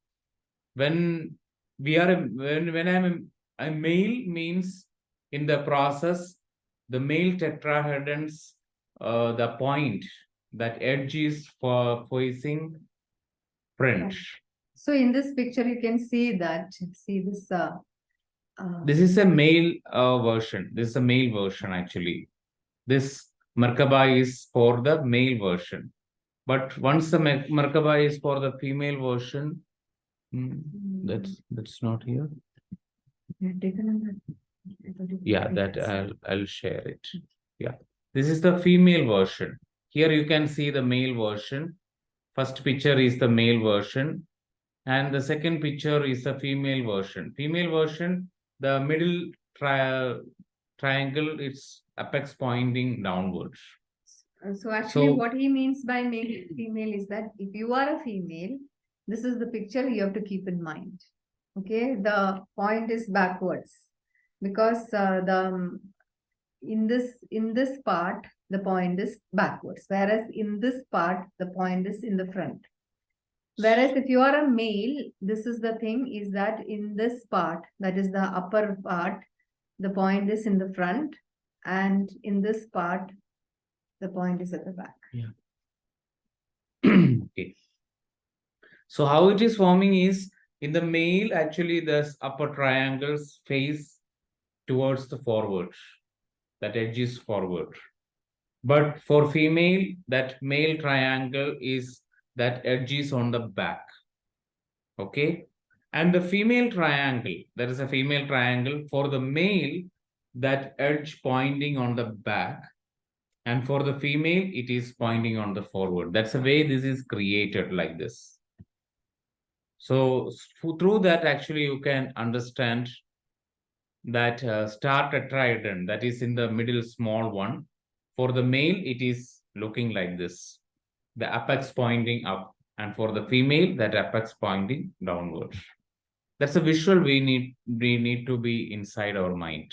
when I'm a male means in the process, the male tetrahedrons, the point, that edge is for facing front. So in this picture, you can see that, this. This is a male version. This is a male version actually. This Merkaba is for the male version. But once the Merkaba is for the female version, that's not here. Yeah, that I'll share it. Yeah, this is the female version. Here you can see the male version. First picture is the male version, and the second picture is the female version. Female version, the middle triangle, it's apex pointing downwards. So actually, what he means by male female is that if you are a female, this is the picture you have to keep in mind. Okay, the point is backwards, because in this part the point is backwards, whereas in this part the point is in the front. Whereas if you are a male, this is the thing, is that in this part, that is the upper part, the point is in the front, and in this part the point is at the back. Yeah. Okay. So how it is forming is, in the male, actually, the upper triangles face towards the forward. That edge is forward. But for female, that male triangle is, that edge is on the back. Okay. And the female triangle, there is a female triangle. For the male, that edge pointing on the back. And for the female, it is pointing on the forward. That's the way this is created like this. So through that, actually, you can understand that star tetrahedron, that is in the middle small one. For the male, it is looking like this. The apex pointing up. And for the female, that apex pointing downwards. That's a visual we need to be inside our mind.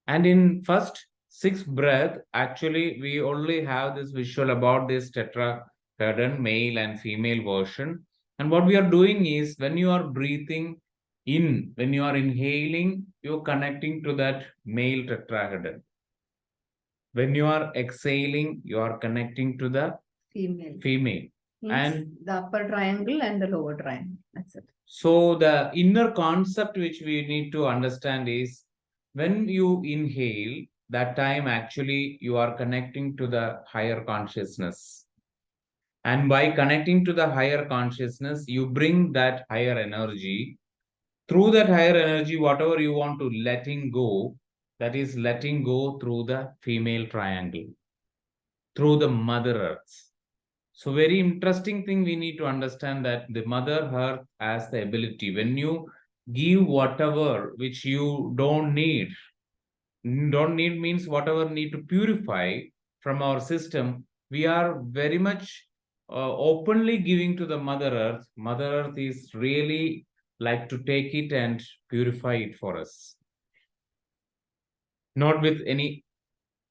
And in first 6th breath, actually, we only have this visual about this tetrahedron, male and female version. And what we are doing is, when you are breathing, when you are inhaling, you're connecting to that male tetrahedron. When you are exhaling, you are connecting to the Female. female. Means And the upper triangle and the lower triangle. That's it. so the inner concept which we need to understand is when you inhale, that time actually you are connecting to the higher consciousness. And by connecting to the higher consciousness, you bring that higher energy. Through that higher energy, whatever you want to letting go, that is letting go through the female triangle, through the Mother Earth. So very interesting thing we need to understand that the Mother Earth has the ability, when you give whatever which you don't need means whatever need to purify from our system, we are very much openly giving to the Mother Earth. Mother Earth is really like to take it and purify it for us, not with any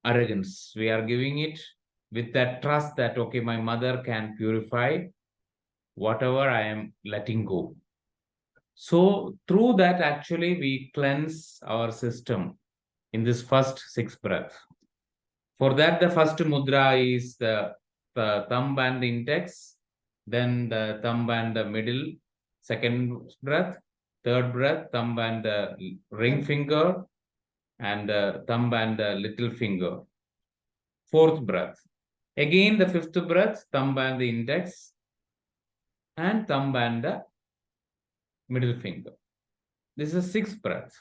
arrogance. We are giving it with that trust that, okay, my mother can purify whatever I am letting go. So through that, actually, we cleanse our system in this first 6 breath. For that, the first mudra is the thumb and the index, then the thumb and the middle, second breath, third breath, thumb and the ring finger, and the thumb and the little finger. Fourth breath. Again, the fifth breath, thumb and the index, and thumb and the middle finger. This is sixth breath.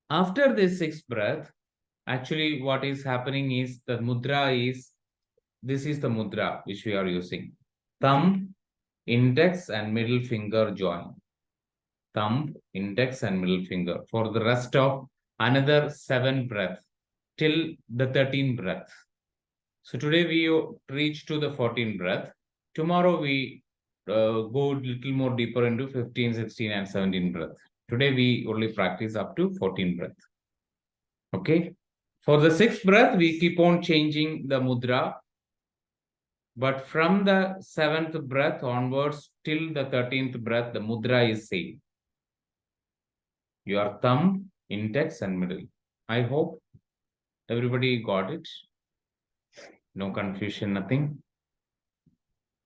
After this sixth breath, actually what is happening is the mudra is, this is the mudra which we are using. Thumb, index and middle finger join. Thumb, index and middle finger for the rest of another 7 breaths till the 13th breath. So today we reach to the 14th breath. Tomorrow we go a little more deeper into 15, 16 and 17 breath. Today we only practice up to 14 breath. Okay. For the 6th breath, we keep on changing the mudra. But from the 7th breath onwards till the 13th breath, the mudra is same. Your thumb, index and middle. I hope everybody got it. No confusion, nothing.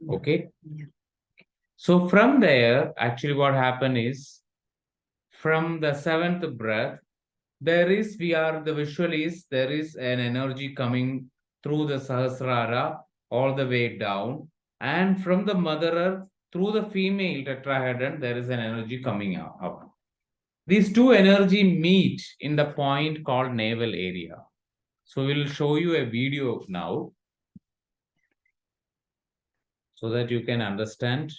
Okay. Yeah. So from there, actually what happened is, from the 7th breath, the visual is, there is an energy coming through the Sahasrara all the way down. And from the Mother Earth, through the female tetrahedron, there is an energy coming up. These two energy meet in the point called navel area. So we'll show you a video now so that you can understand.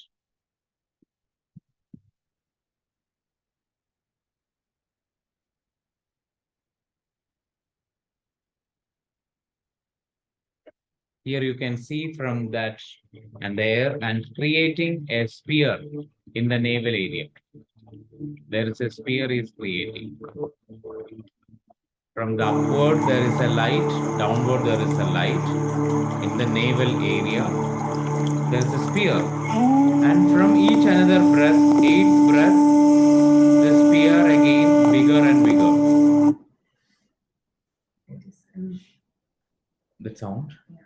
Here you can see from that and there, and creating a sphere in the navel area. There is a sphere is creating. From the upward there is a light, downward there is a light. In the navel area, there is a sphere. And from each another breath, 8th breath, the sphere again bigger and bigger. The sound? Yeah.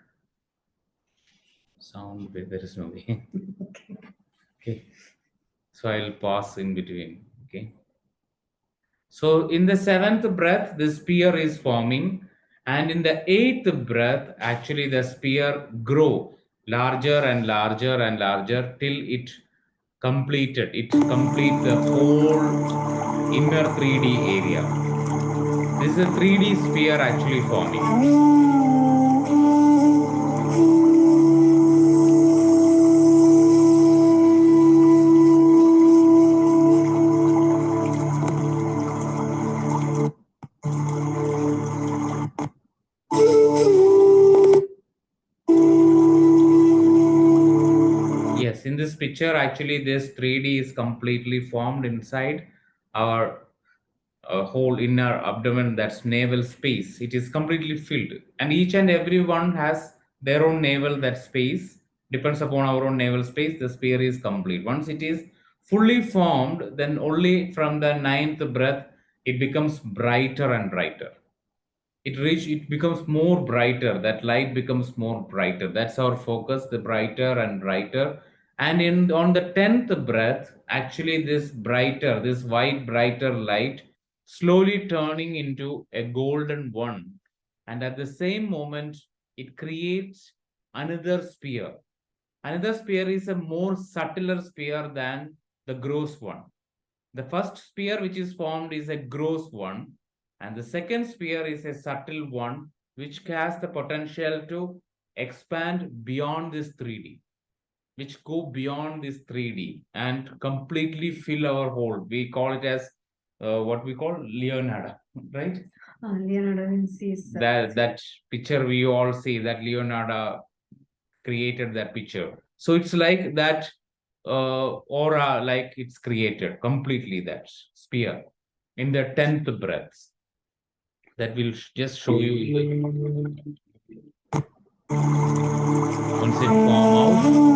Sound, there is no way. Okay. Okay. So I'll pause in between. Okay. So in the 7th breath, the sphere is forming. And in the 8th breath, actually the sphere grow larger and larger and larger till it completed. It complete the whole inner 3D area. This is a 3D sphere actually forming. Yes, in this picture, actually, this 3D is completely formed inside our whole inner abdomen, that's navel space. It is completely filled, and each and every one has their own navel, that space depends upon our own navel space. The sphere is complete. Once it is fully formed, then only from the ninth breath, it becomes brighter and brighter. It becomes more brighter. That light becomes more brighter. That's our focus, the brighter and brighter. And in on the 10th breath, actually this brighter, this white brighter light slowly turning into a golden one. And at the same moment, it creates another sphere. Another sphere is a more subtler sphere than the gross one. The first sphere which is formed is a gross one, and the second sphere is a subtle one, which has the potential to expand beyond this 3D, which go beyond this 3D and completely fill our whole. We call it as what we call Leonardo, right? Leonardo da Vinci's That picture we all see, that Leonardo created that picture. So it's like that aura, like it's created completely, that sphere in the 10th breath. That will just show you once it form out.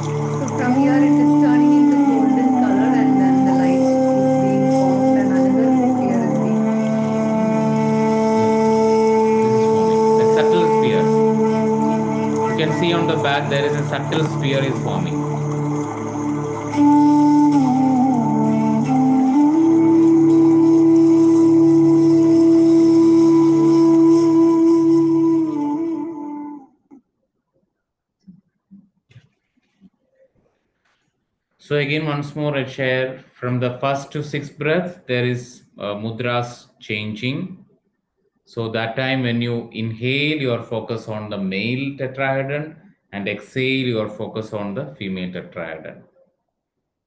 So from here it is turning into golden color, and then the light is being formed and another sphere is being This is forming a subtle sphere. You can see on the back there is a subtle sphere is forming. So again, once more, I share from the first to sixth breath, there is mudras changing. So that time when you inhale, your focus on the male tetrahedron, and exhale, your focus on the female tetrahedron.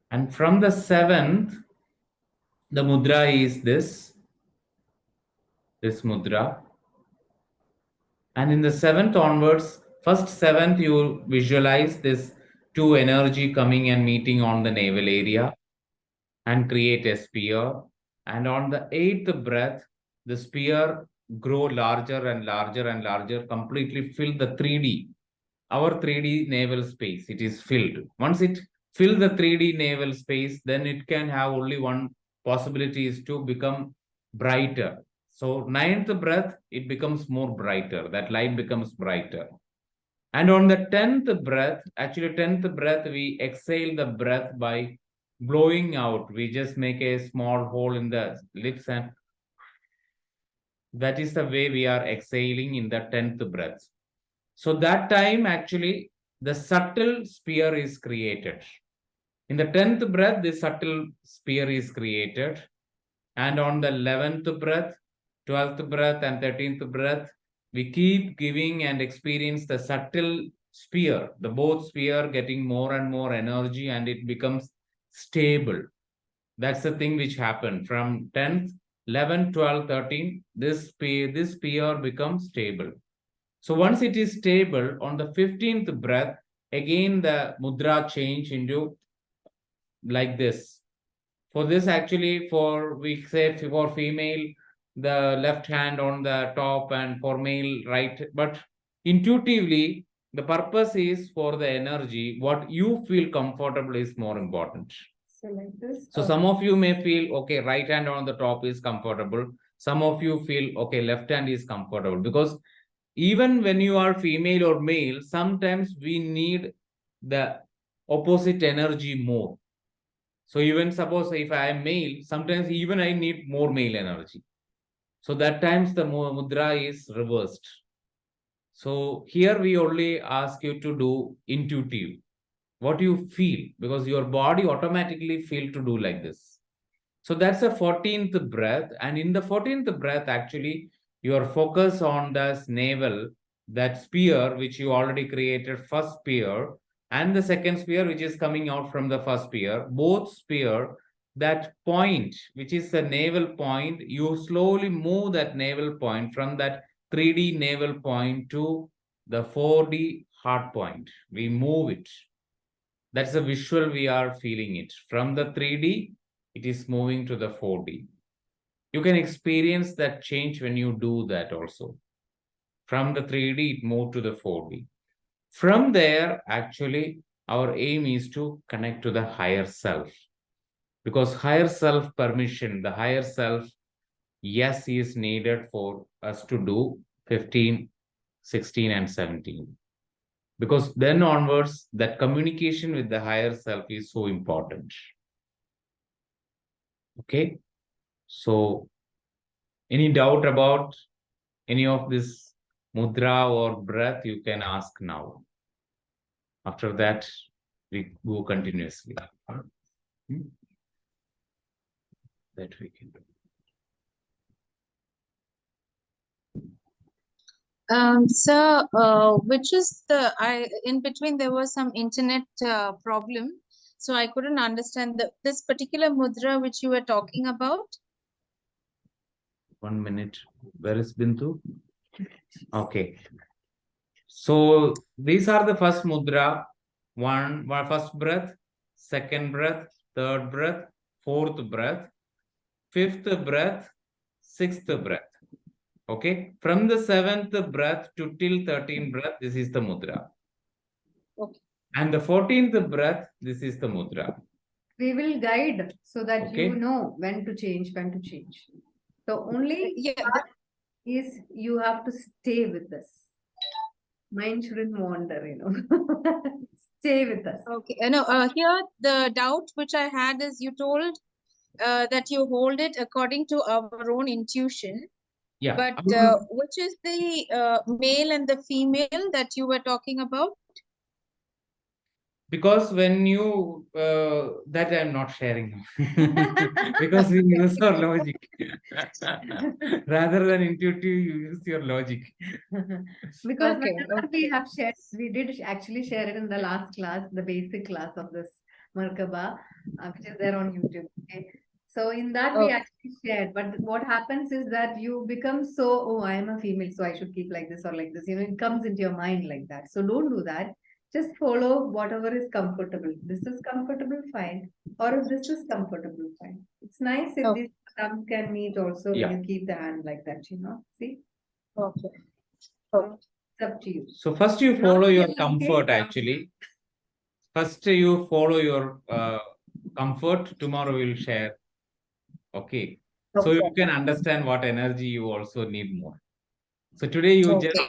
And from the seventh, the mudra is this mudra. And in the seventh onwards, first seventh, you visualize this two energy coming and meeting on the navel area and create a sphere. And on the eighth breath, the sphere grow larger and larger and larger, completely fill the 3D, our 3D naval space. It is filled. Once it fill the 3D naval space, then it can have only one possibility, is to become brighter. So ninth breath, it becomes more brighter. That light becomes brighter. And on the 10th breath, actually 10th breath, we exhale the breath by blowing out. We just make a small hole in the lips, and that is the way we are exhaling in the 10th breath. So that time, actually, the subtle sphere is created. In the 10th breath, the subtle sphere is created. And on the 11th breath, 12th breath, and 13th breath, we keep giving and experience the subtle sphere, the both sphere getting more and more energy, and it becomes stable. That's the thing which happened from 10th, 11th, 12th, 13th. This sphere becomes stable. So once it is stable, on the 15th breath, again the mudra change into like this. For this, actually, for we say for female, the left hand on the top, and for male, right. But intuitively, the purpose is for the energy. What you feel comfortable is more important. so like this. So some of you may feel, okay, right hand on the top is comfortable. Some of you feel, okay, left hand is comfortable. Because even when you are female or male, sometimes we need the opposite energy more. So even suppose if I am male, sometimes even I need more male energy. So that times the mudra is reversed. So here we only ask you to do intuitive, what you feel, because your body automatically feel to do like this. So that's a 14th breath. And in the 14th breath, actually, your focus on the navel, that sphere which you already created, first sphere, and the second sphere which is coming out from the first sphere, both sphere, that point which is the navel point, you slowly move that navel point from that 3D navel point to the 4D heart point. We move it. That's the visual we are feeling it. From the 3D, it is moving to the 4D. You can experience that change when you do that also. From the 3D, it moved to the 4D. From there, actually, our aim is to connect to the higher self. Because higher self permission, the higher self, yes, is needed for us to do 15, 16, and 17. Because then onwards, that communication with the higher self is so important. Okay. So, any doubt about any of this mudra or breath, you can ask now. After that, we go continuously. That we can do. Sir, which is in between there was some internet problem, so I couldn't understand this particular mudra which you were talking about. 1 minute. Where is Bintu? Okay. So these are the first mudra. First breath, second breath, third breath, fourth breath, fifth breath, sixth breath. Okay. From the seventh breath to till 13th breath, this is the mudra. Okay. And the 14th breath, this is the mudra. We will guide so that Okay. you know when to change, So only part is you have to stay with us. Mind shouldn't wander, Stay with us. Okay. Here the doubt which I had is you told that you hold it according to our own intuition. Yeah. But which is the male and the female that you were talking about? Because when you that I'm not sharing because you use your logic rather than intuitive, you use your logic. Because Okay, whenever we have shared, we did actually share it in the last class, the basic class of this Merkaba, which is there on YouTube. Okay. So in that we actually shared, but what happens is that you become so, oh, I am a female, so I should keep like this or like this. It comes into your mind like that. So don't do that. Just follow whatever is comfortable. This is comfortable, fine. Or if this is comfortable, fine. It's nice if these thumbs can meet also when you keep the hand like that, See? Okay. So it's up to you. So first you follow your comfort actually. First you follow your comfort. Tomorrow we'll share. Okay. So you can understand what energy you also need more. So today you just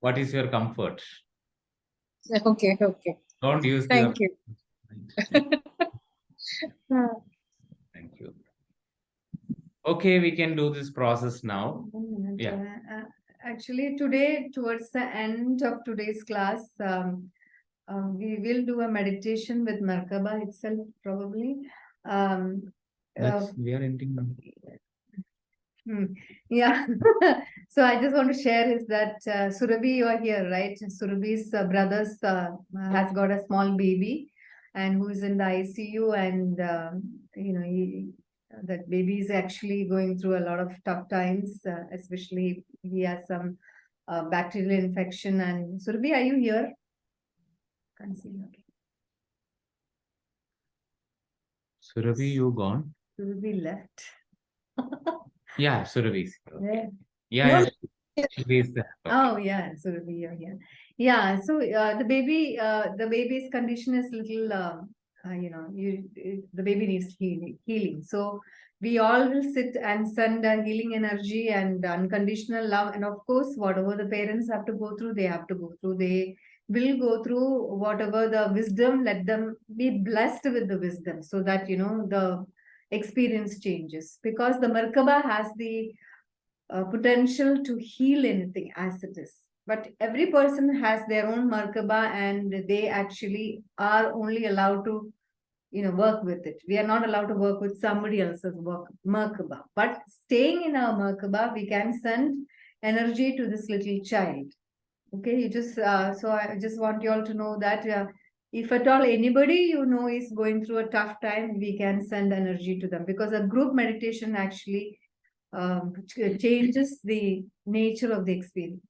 what is your comfort? Okay. Don't use Thank you. Thank you. Okay, we can do this process now. Yeah. Actually, today, towards the end of today's class, we will do a meditation with Merkaba itself, probably. We are ending now. Yeah. So I just want to share is that Surabhi, you are here, right? Surabhi's brothers has got a small baby and who is in the ICU, and that baby is actually going through a lot of tough times, especially he has some bacterial infection. And Surabhi, are you here? Can't see you. Surabhi, you gone? Surabhi left. Yeah, Surabhi. Okay. Yeah. She is there. Okay. Oh yeah, Surabhi, you're here. Yeah, so the baby's condition is little, the baby needs healing. So we all will sit and send a healing energy and unconditional love. And of course, whatever the parents have to go through, they have to go through. They will go through whatever the wisdom, let them be blessed with the wisdom so that, the experience changes. Because the Merkaba has the potential to heal anything as it is. But every person has their own Merkaba and they actually are only allowed to work with it. We are not allowed to work with somebody else's Merkaba. But staying in our Merkaba, we can send energy to this little child. Okay, you just so I just want you all to know that if at all anybody you know is going through a tough time, we can send energy to them, because a group meditation actually changes the nature of the experience.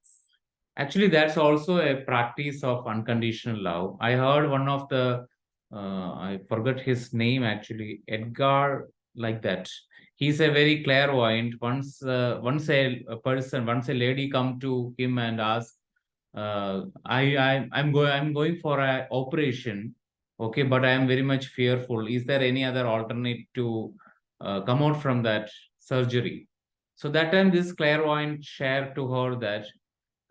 Actually, that's also a practice of unconditional love. I heard one of the, I forgot his name actually, Edgar, like that. He's a very clairvoyant. Once a lady come to him and ask, I'm going for a operation, okay, but I am very much fearful. Is there any other alternate to come out from that surgery? So that time, this clairvoyant shared to her that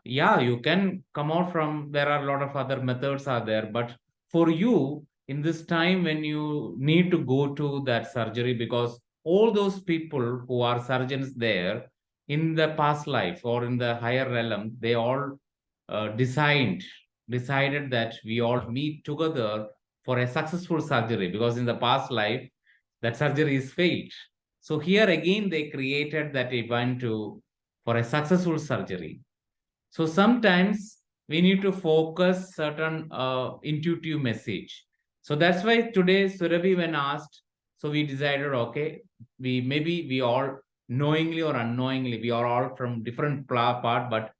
yeah, you can come out from, there are a lot of other methods are there, but for you in this time when you need to go to that surgery, because all those people who are surgeons there in the past life or in the higher realm, they all decided that we all meet together for a successful surgery, because in the past life that surgery is failed. So here again they created that event to for a successful surgery. So sometimes we need to focus certain intuitive message. So that's why today Surabhi, when asked, so we decided, okay, we all knowingly or unknowingly, we are all from different part, but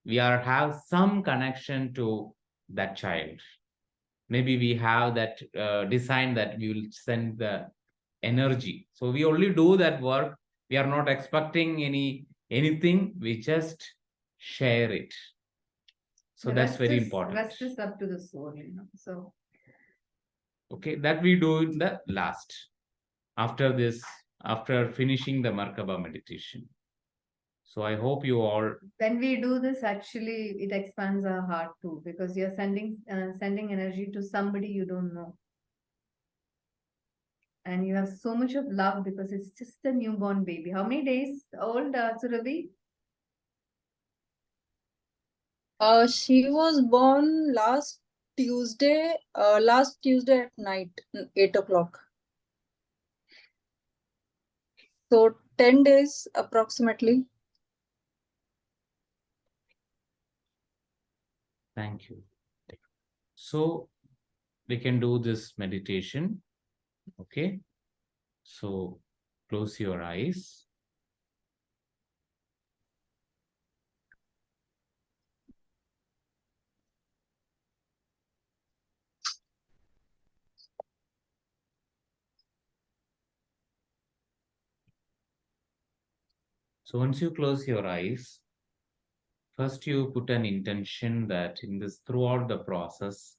we are have some connection to that child. Maybe we have that design that we will send the energy. So we only do that work. We are not expecting anything. We just share it. So The that's rest very is important. rest is up to the soul, you know. So Okay, that we do in the last. After this, after finishing the Merkaba meditation. So I hope you all. when we do this, actually, it expands our heart too, because you're sending energy to somebody you don't know, and you have so much of love because it's just a newborn baby. How many days old, Surabhi? She was born last Tuesday at night, 8 o'clock. So 10 days approximately. Thank you. So we can do this meditation. Okay. So close your eyes. So once you close your eyes, first you put an intention that in this throughout the process,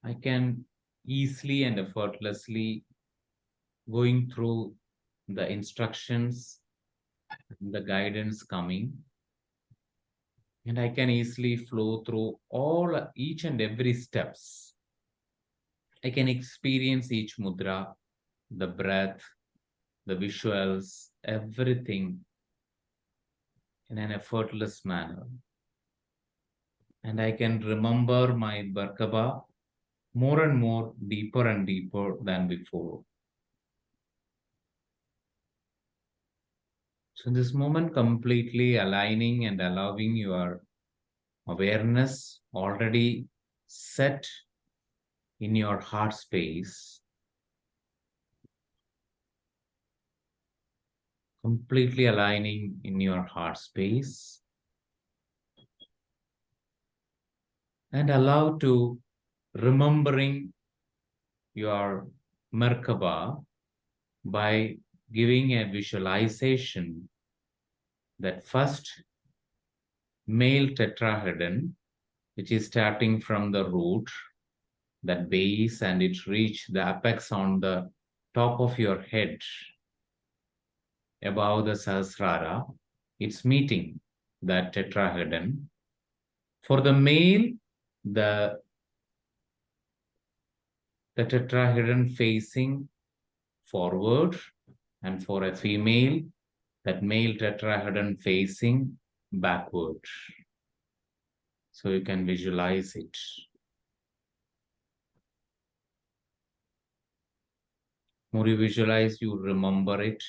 I can easily and effortlessly going through the instructions, the guidance coming, and I can easily flow through all each and every steps. I can experience each mudra, the breath, the visuals, everything in an effortless manner. And I can remember my Merkaba more and more, deeper and deeper than before. So this moment completely aligning and allowing your awareness already set in your heart space, completely aligning in your heart space, and allow to remembering your Merkaba by giving a visualization that first male tetrahedron, which is starting from the root, that base, and it reach the apex on the top of your head above the Sahasrara. It's meeting that tetrahedron. For the male, the tetrahedron facing forward, and for a female, that male tetrahedron facing backward. So you can visualize it. More you visualize, you remember it.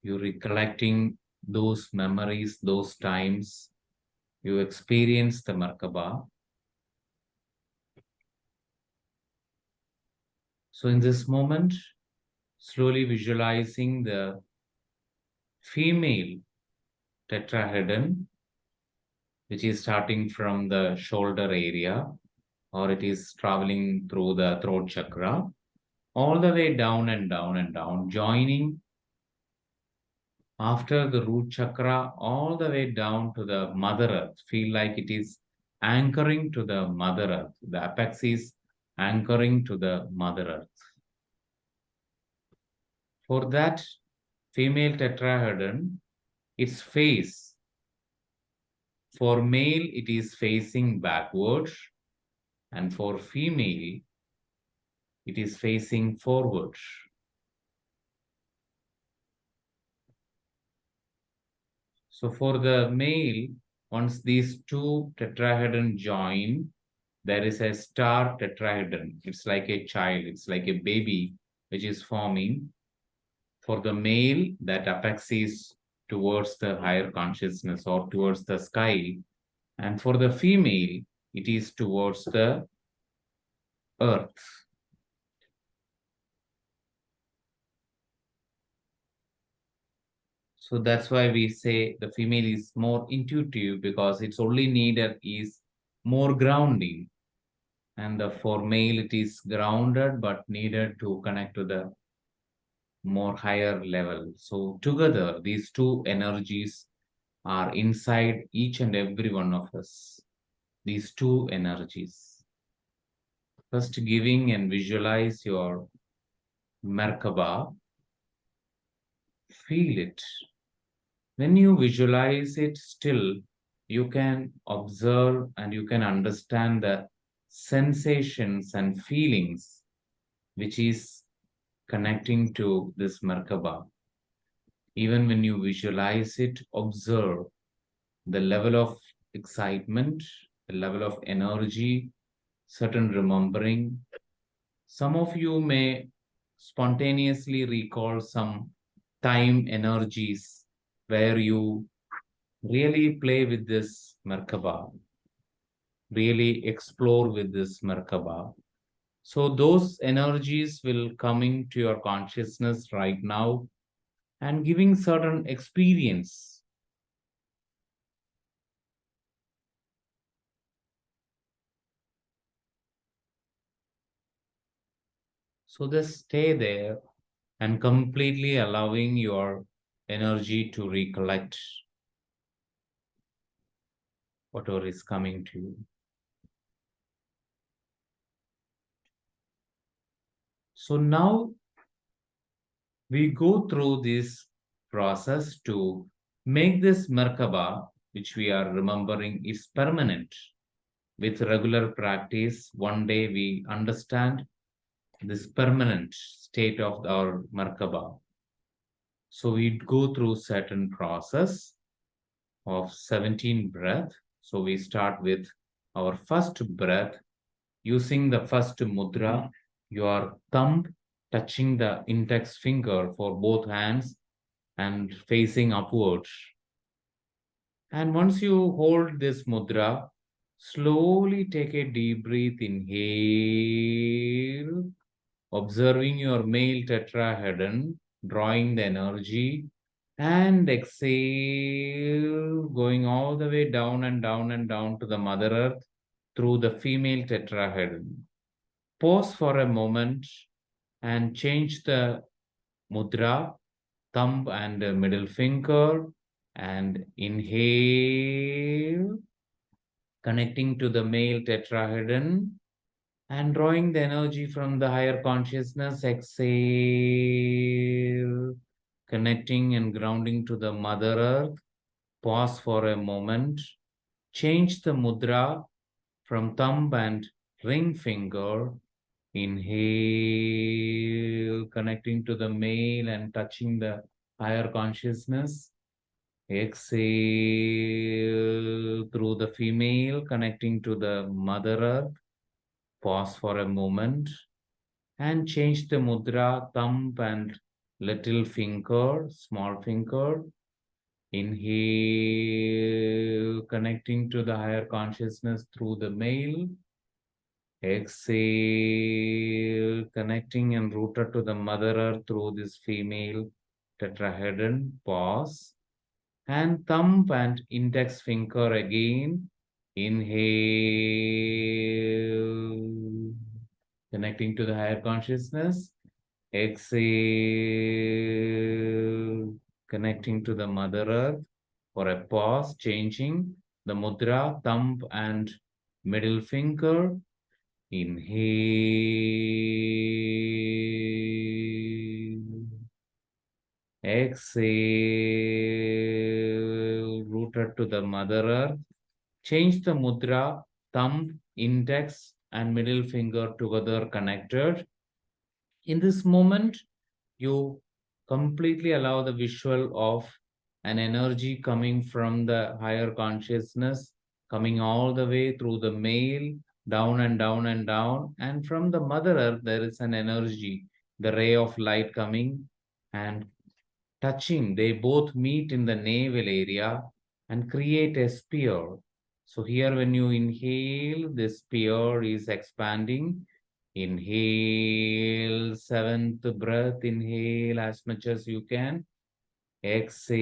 You're recollecting those memories, those times you experience the Merkaba. So in this moment, slowly visualizing the female tetrahedron, which is starting from the shoulder area, or it is traveling through the throat chakra, all the way down and down and down, joining after the root chakra, all the way down to the Mother Earth. Feel like it is anchoring to the Mother Earth. The apex is anchoring to the Mother Earth. For that female tetrahedron, its face, for male, it is facing backwards, and for female, it is facing forwards. So for the male, once these two tetrahedron join, there is a star tetrahedron. It's like a child, it's like a baby which is forming. For the male, that apex is towards the higher consciousness or towards the sky. And for the female, it is towards the earth. So that's why we say the female is more intuitive, because its only needed is more grounding. And for male, it is grounded but needed to connect to the more higher level. So together, these two energies are inside each and every one of us. These two energies. First, giving and visualize your Merkaba. Feel it. When you visualize it still, you can observe and you can understand the sensations and feelings which is connecting to this Merkaba. Even when you visualize it, observe the level of excitement, the level of energy, certain remembering. Some of you may spontaneously recall some time energies where you really play with this Merkaba, really explore with this Merkaba. So those energies will coming to your consciousness right now and giving certain experience. So just stay there and completely allowing your energy to recollect whatever is coming to you. So now we go through this process to make this Merkaba, which we are remembering, is permanent. With regular practice, one day we understand this permanent state of our Merkaba. So we go through certain process of 17 breath. So we start with our first breath using the first mudra, your thumb touching the index finger for both hands and facing upwards. And once you hold this mudra, slowly take a deep breath, inhale, observing your male tetrahedron, drawing the energy, and exhale, going all the way down and down and down to the Mother Earth through the female tetrahedron. Pause for a moment and change the mudra, thumb and middle finger, and inhale, connecting to the male tetrahedron and drawing the energy from the higher consciousness. Exhale, connecting and grounding to the Mother Earth. Pause for a moment. Change the mudra from thumb and ring finger. Inhale, connecting to the male and touching the higher consciousness. Exhale through the female, connecting to the Mother Earth. Pause for a moment and change the mudra, thumb and little finger, small finger. Inhale, connecting to the higher consciousness through the male. Exhale, connecting and rooted to the Mother Earth through this female tetrahedron. Pause. And thumb and index finger again. Inhale, connecting to the higher consciousness. Exhale, connecting to the Mother Earth. For a pause, changing the mudra, thumb and middle finger. Inhale. Exhale, rooted to the Mother Earth. Change the mudra, thumb, index, and middle finger together connected. In this moment, you completely allow the visual of an energy coming from the higher consciousness, coming all the way through the male, down and down and down. And from the Mother Earth, there is an energy, the ray of light coming and touching. They both meet in the navel area and create a sphere. So here when you inhale, this sphere is expanding. Inhale, seventh breath, inhale as much as you can. Exhale,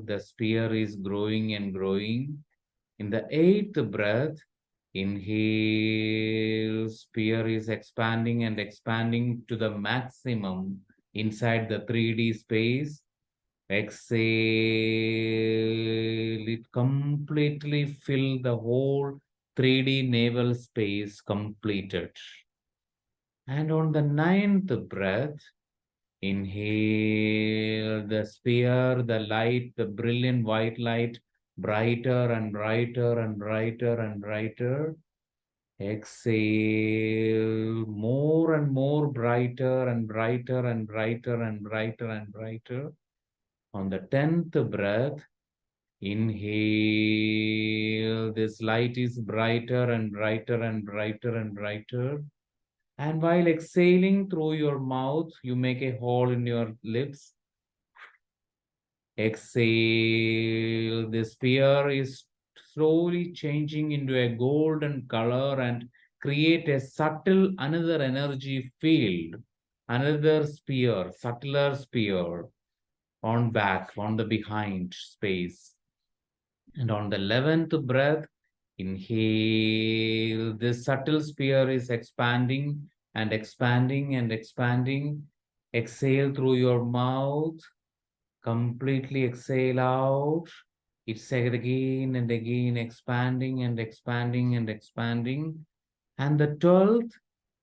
the sphere is growing and growing. In the eighth breath, inhale, sphere is expanding and expanding to the maximum inside the 3D space. Exhale, it completely fill the whole 3D navel space completed. And on the ninth breath, inhale the sphere, the light, the brilliant white light, brighter and brighter and brighter and brighter. Exhale, more and more brighter and brighter and brighter and brighter and brighter. On the 10th breath, inhale, this light is brighter and brighter and brighter and brighter. And while exhaling through your mouth, you make a hole in your lips. Exhale, the sphere is slowly changing into a golden color and create a subtle another energy field, another sphere, subtler sphere on back, on the behind space. And on the 11th breath, inhale, this subtle sphere is expanding and expanding and expanding. Exhale through your mouth. Completely exhale out. It's again and again expanding and expanding and expanding. And the 12th,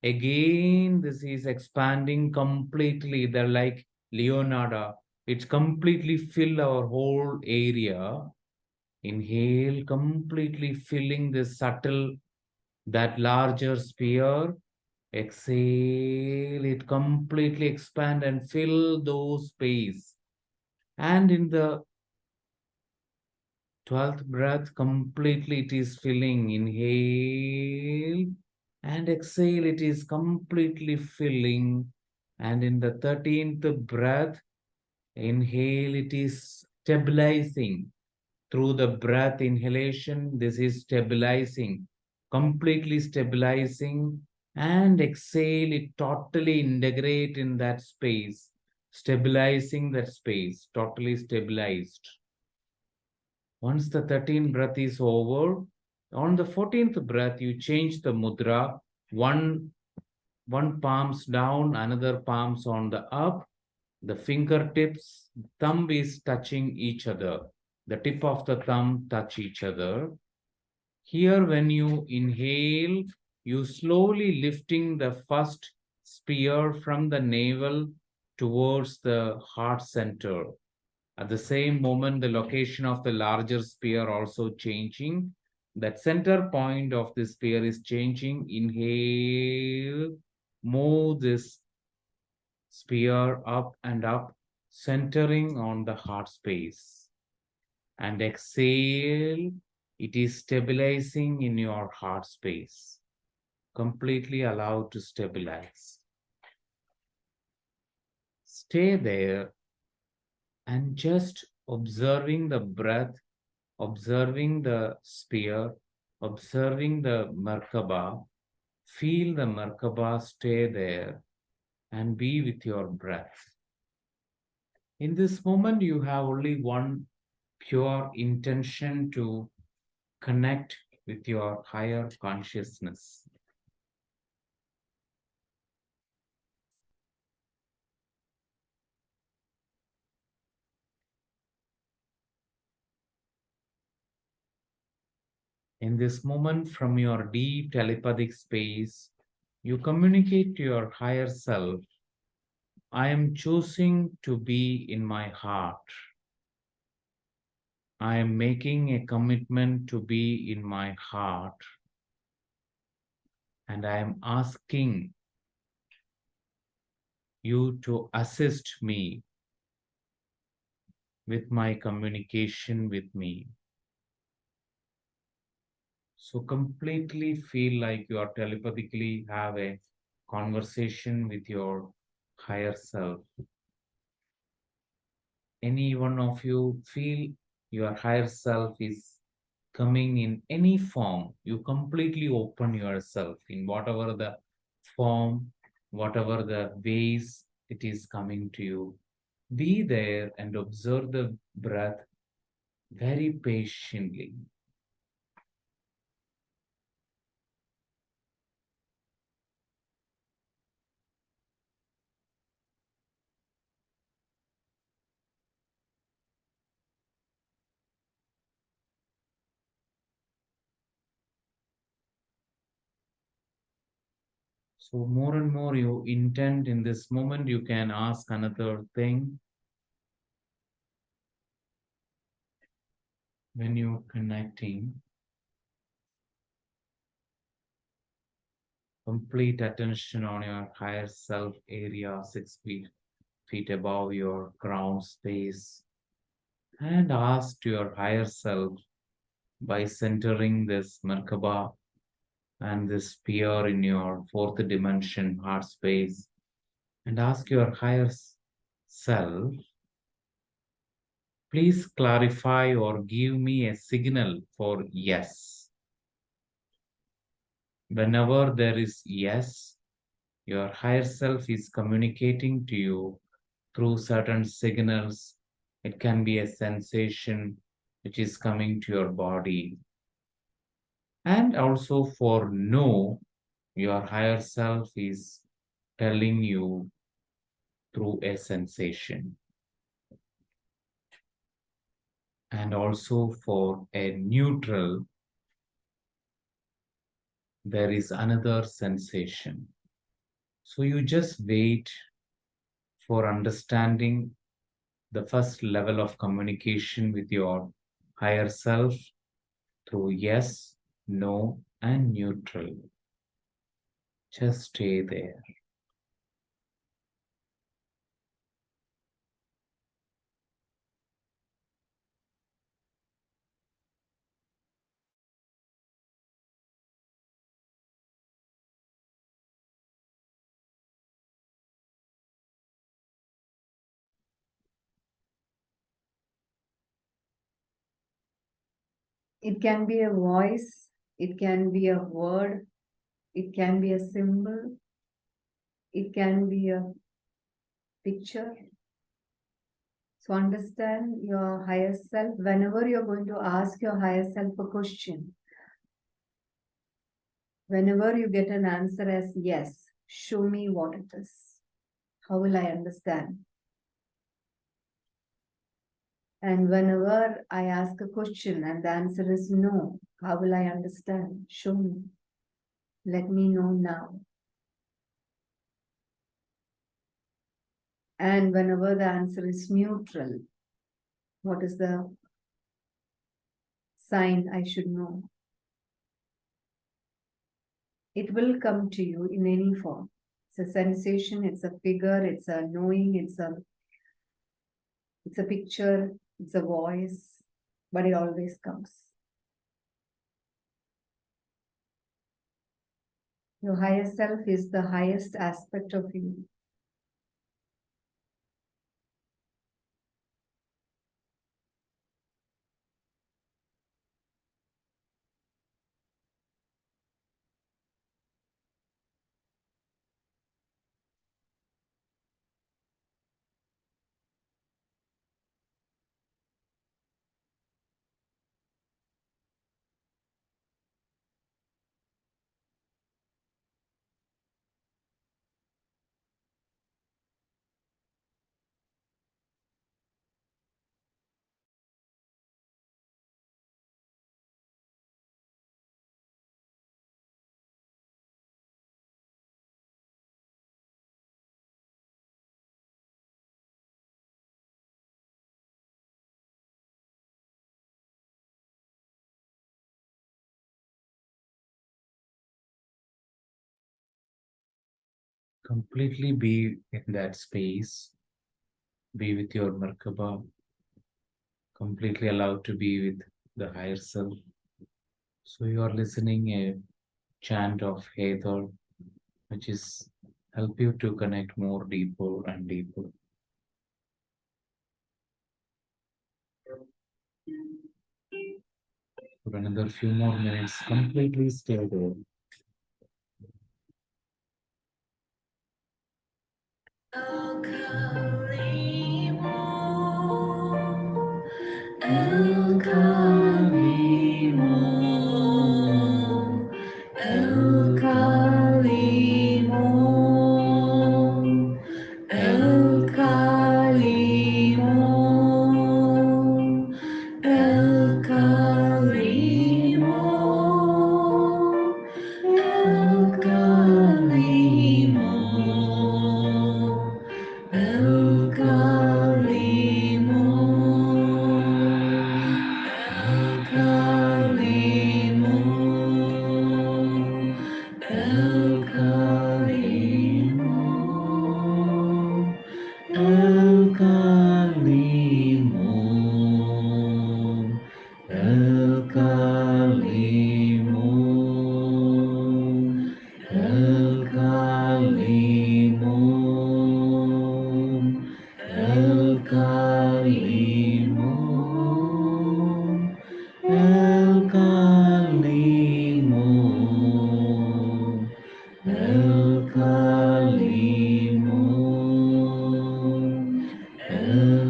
again, this is expanding completely. They're like Leonardo. It's completely fill our whole area. Inhale, completely filling this subtle, that larger sphere. Exhale, it completely expand and fill those space. And in the 12th breath, completely it is filling. Inhale and exhale, it is completely filling. And in the 13th breath, inhale, it is stabilizing. Through the breath inhalation, this is stabilizing, completely stabilizing. And exhale, it totally integrate in that space, stabilizing that space, totally stabilized. Once the 13th breath is over, on the 14th breath, you change the mudra, one palms down, another palms on the up, the fingertips, thumb is touching each other. The tip of the thumb touch each other. Here, when you inhale, you slowly lifting the first spear from the navel towards the heart center. At the same moment, the location of the larger spear also changing. That center point of the spear is changing. Inhale, move this spear up and up, centering on the heart space. And exhale, it is stabilizing in your heart space. Completely allowed to stabilize. Stay there and just observing the breath, observing the sphere, observing the Merkaba. Feel the Merkaba stay there and be with your breath. In this moment, you have only one pure intention to connect with your higher consciousness. In this moment, from your deep telepathic space, you communicate to your higher self. I am choosing to be in my heart. I am making a commitment to be in my heart. And I am asking you to assist me with my communication with me. So completely feel like you are telepathically have a conversation with your higher self. Any one of you feel your higher self is coming in any form, you completely open yourself in whatever the form, whatever the ways it is coming to you. Be there and observe the breath very patiently. So more and more you intend in this moment, you can ask another thing. When you're connecting, complete attention on your higher self area, 6 feet above your ground space, and ask to your higher self by centering this Merkaba and this sphere in your fourth dimension heart space, and ask your higher self, please clarify or give me a signal for yes. Whenever there is yes, your higher self is communicating to you through certain signals. It can be a sensation which is coming to your body. And also for no, your higher self is telling you through a sensation. And also for a neutral, there is another sensation. So you just wait for understanding the first level of communication with your higher self through yes, no, and neutral. Just stay there. It can be a voice, it can be a word, it can be a symbol, it can be a picture. So understand your higher self. Whenever you're going to ask your higher self a question, whenever you get an answer as yes, show me what it is. How will I understand? And whenever I ask a question and the answer is no, how will I understand? Show me. Let me know now. And whenever the answer is neutral, what is the sign I should know? It will come to you in any form. It's a sensation, it's a figure, it's a knowing, it's a picture, it's a voice, but it always comes. Your higher self is the highest aspect of you. completely be in that space, be with your Merkaba, completely allowed to be with the higher self. So you are listening a chant of Hathor, which is help you to connect more deeper and deeper. For another few more minutes, completely stay there. El Kalimo, El Kalimo, El Kalimo, El Kalimo, El Kalimo, El Kalimo. El Kalimo, El Kalimo, El Kalimo, El Kalimo, El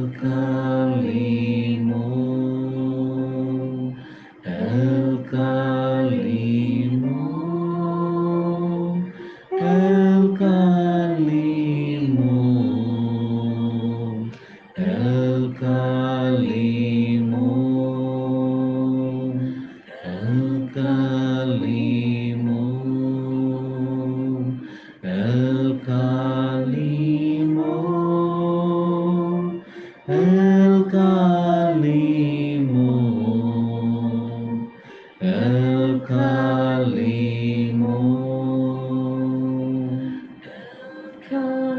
Kalimo, El Kalimo, El Kalimo, El Kalimo, El Kalimo, El Kalimo, El Kalimo, El Kalimo, El Kalimo, El Kalimo, El Kalimo, El Kalimo, El Kalimo, El Kalimo.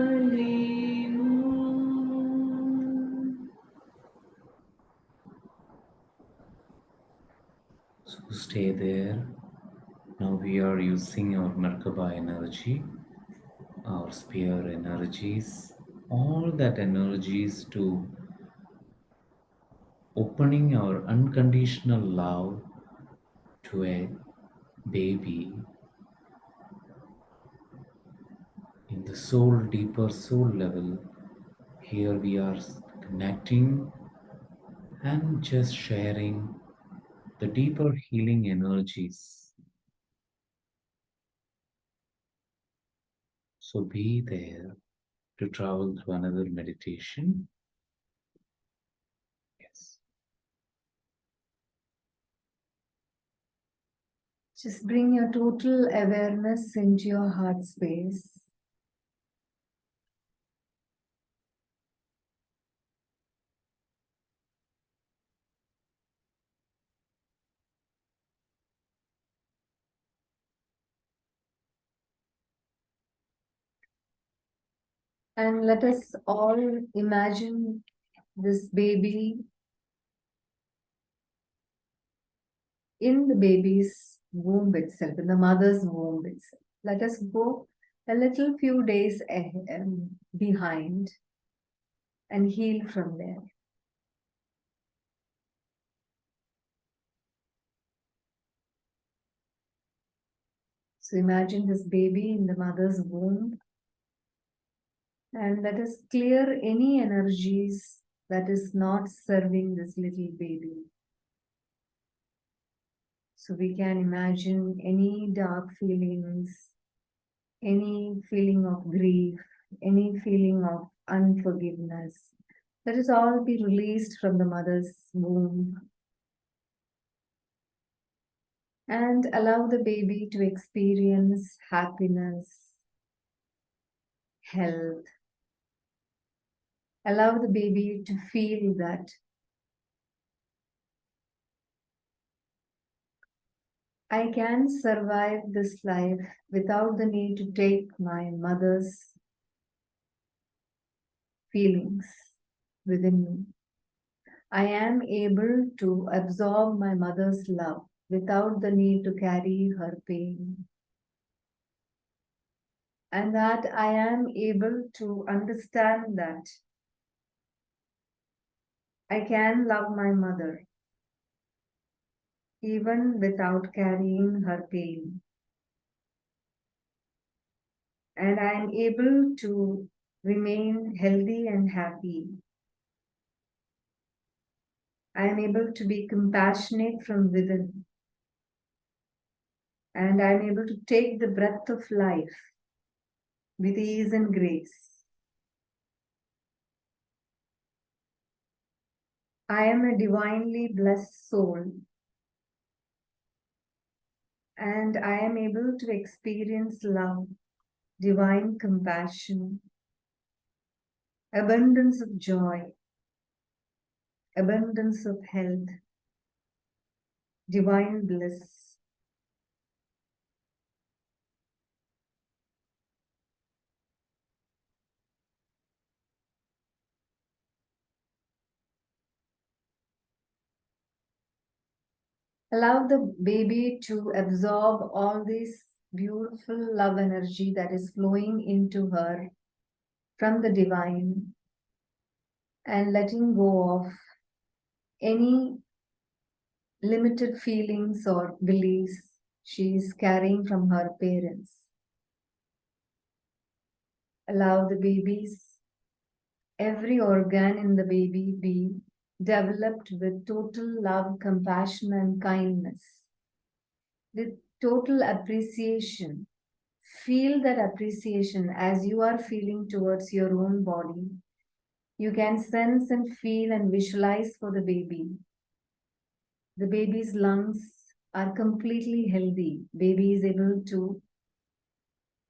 So stay there. Now we are using our Merkaba energy, our sphere energies, all that energies to opening our unconditional love to a baby in the soul, deeper soul level. Here we are connecting and just sharing the deeper healing energies. So be there to travel through another meditation. Yes. Just bring your total awareness into your heart space. And let us all imagine this baby in the baby's womb itself, in the mother's womb itself. Let us go a little few days behind and heal from there. So imagine this baby in the mother's womb, and let us clear any energies that is not serving this little baby. So we can imagine any dark feelings, any feeling of grief, any feeling of unforgiveness. Let it all be released from the mother's womb. And allow the baby to experience happiness, health. Allow the baby to feel that I can survive this life without the need to take my mother's feelings within me. I am able to absorb my mother's love without the need to carry her pain. And that I am able to understand that I can love my mother even without carrying her pain. And I am able to remain healthy and happy. I am able to be compassionate from within. And I am able to take the breath of life with ease and grace. I am a divinely blessed soul, and I am able to experience love, divine compassion, abundance of joy, abundance of health, divine bliss. Allow the baby to absorb all this beautiful love energy that is flowing into her from the divine, and letting go of any limited feelings or beliefs she is carrying from her parents. Allow the baby's every organ in the baby be developed with total love, compassion, and kindness, with total appreciation. Feel that appreciation as you are feeling towards your own body. You can sense and feel and visualize for the baby. The baby's lungs are completely healthy. Baby is able to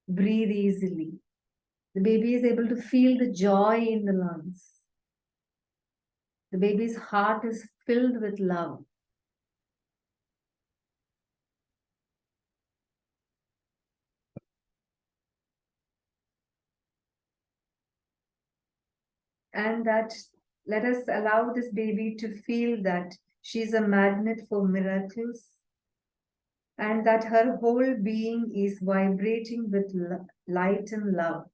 breathe easily. The baby is able to feel the joy in the lungs. The baby's heart is filled with love. And that let us allow this baby to feel that she's a magnet for miracles, and that her whole being is vibrating with light and love.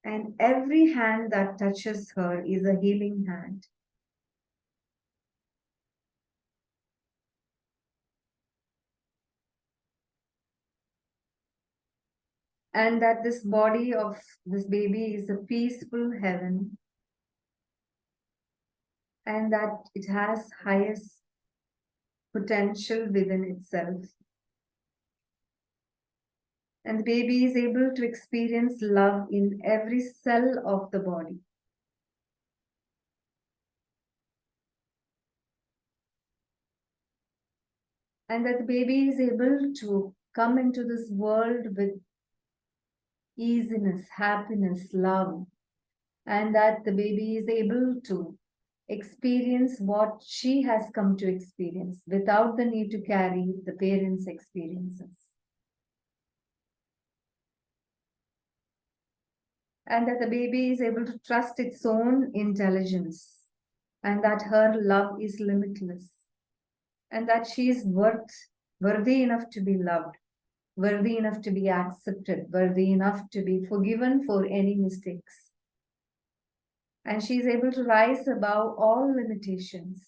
And every hand that touches her is a healing hand. And that this body of this baby is a peaceful heaven, and that it has highest potential within itself. And the baby is able to experience love in every cell of the body. And that the baby is able to come into this world with easiness, happiness, love, and that the baby is able to experience what she has come to experience without the need to carry the parents' experiences. And that the baby is able to trust its own intelligence, and that her love is limitless, and that she is worthy enough to be loved, worthy enough to be accepted, worthy enough to be forgiven for any mistakes. And she is able to rise above all limitations.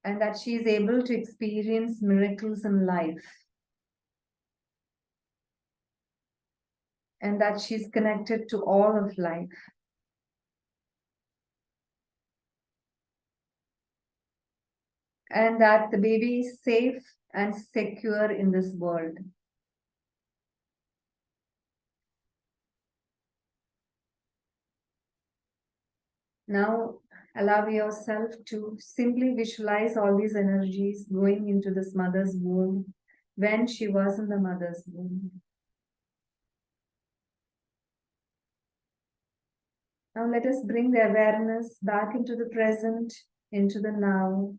And that she is able to experience miracles in life. And that she is connected to all of life. And that the baby is safe and secure in this world. Now, allow yourself to simply visualize all these energies going into this mother's womb when she was in the mother's womb. Now let us bring the awareness back into the present, into the now.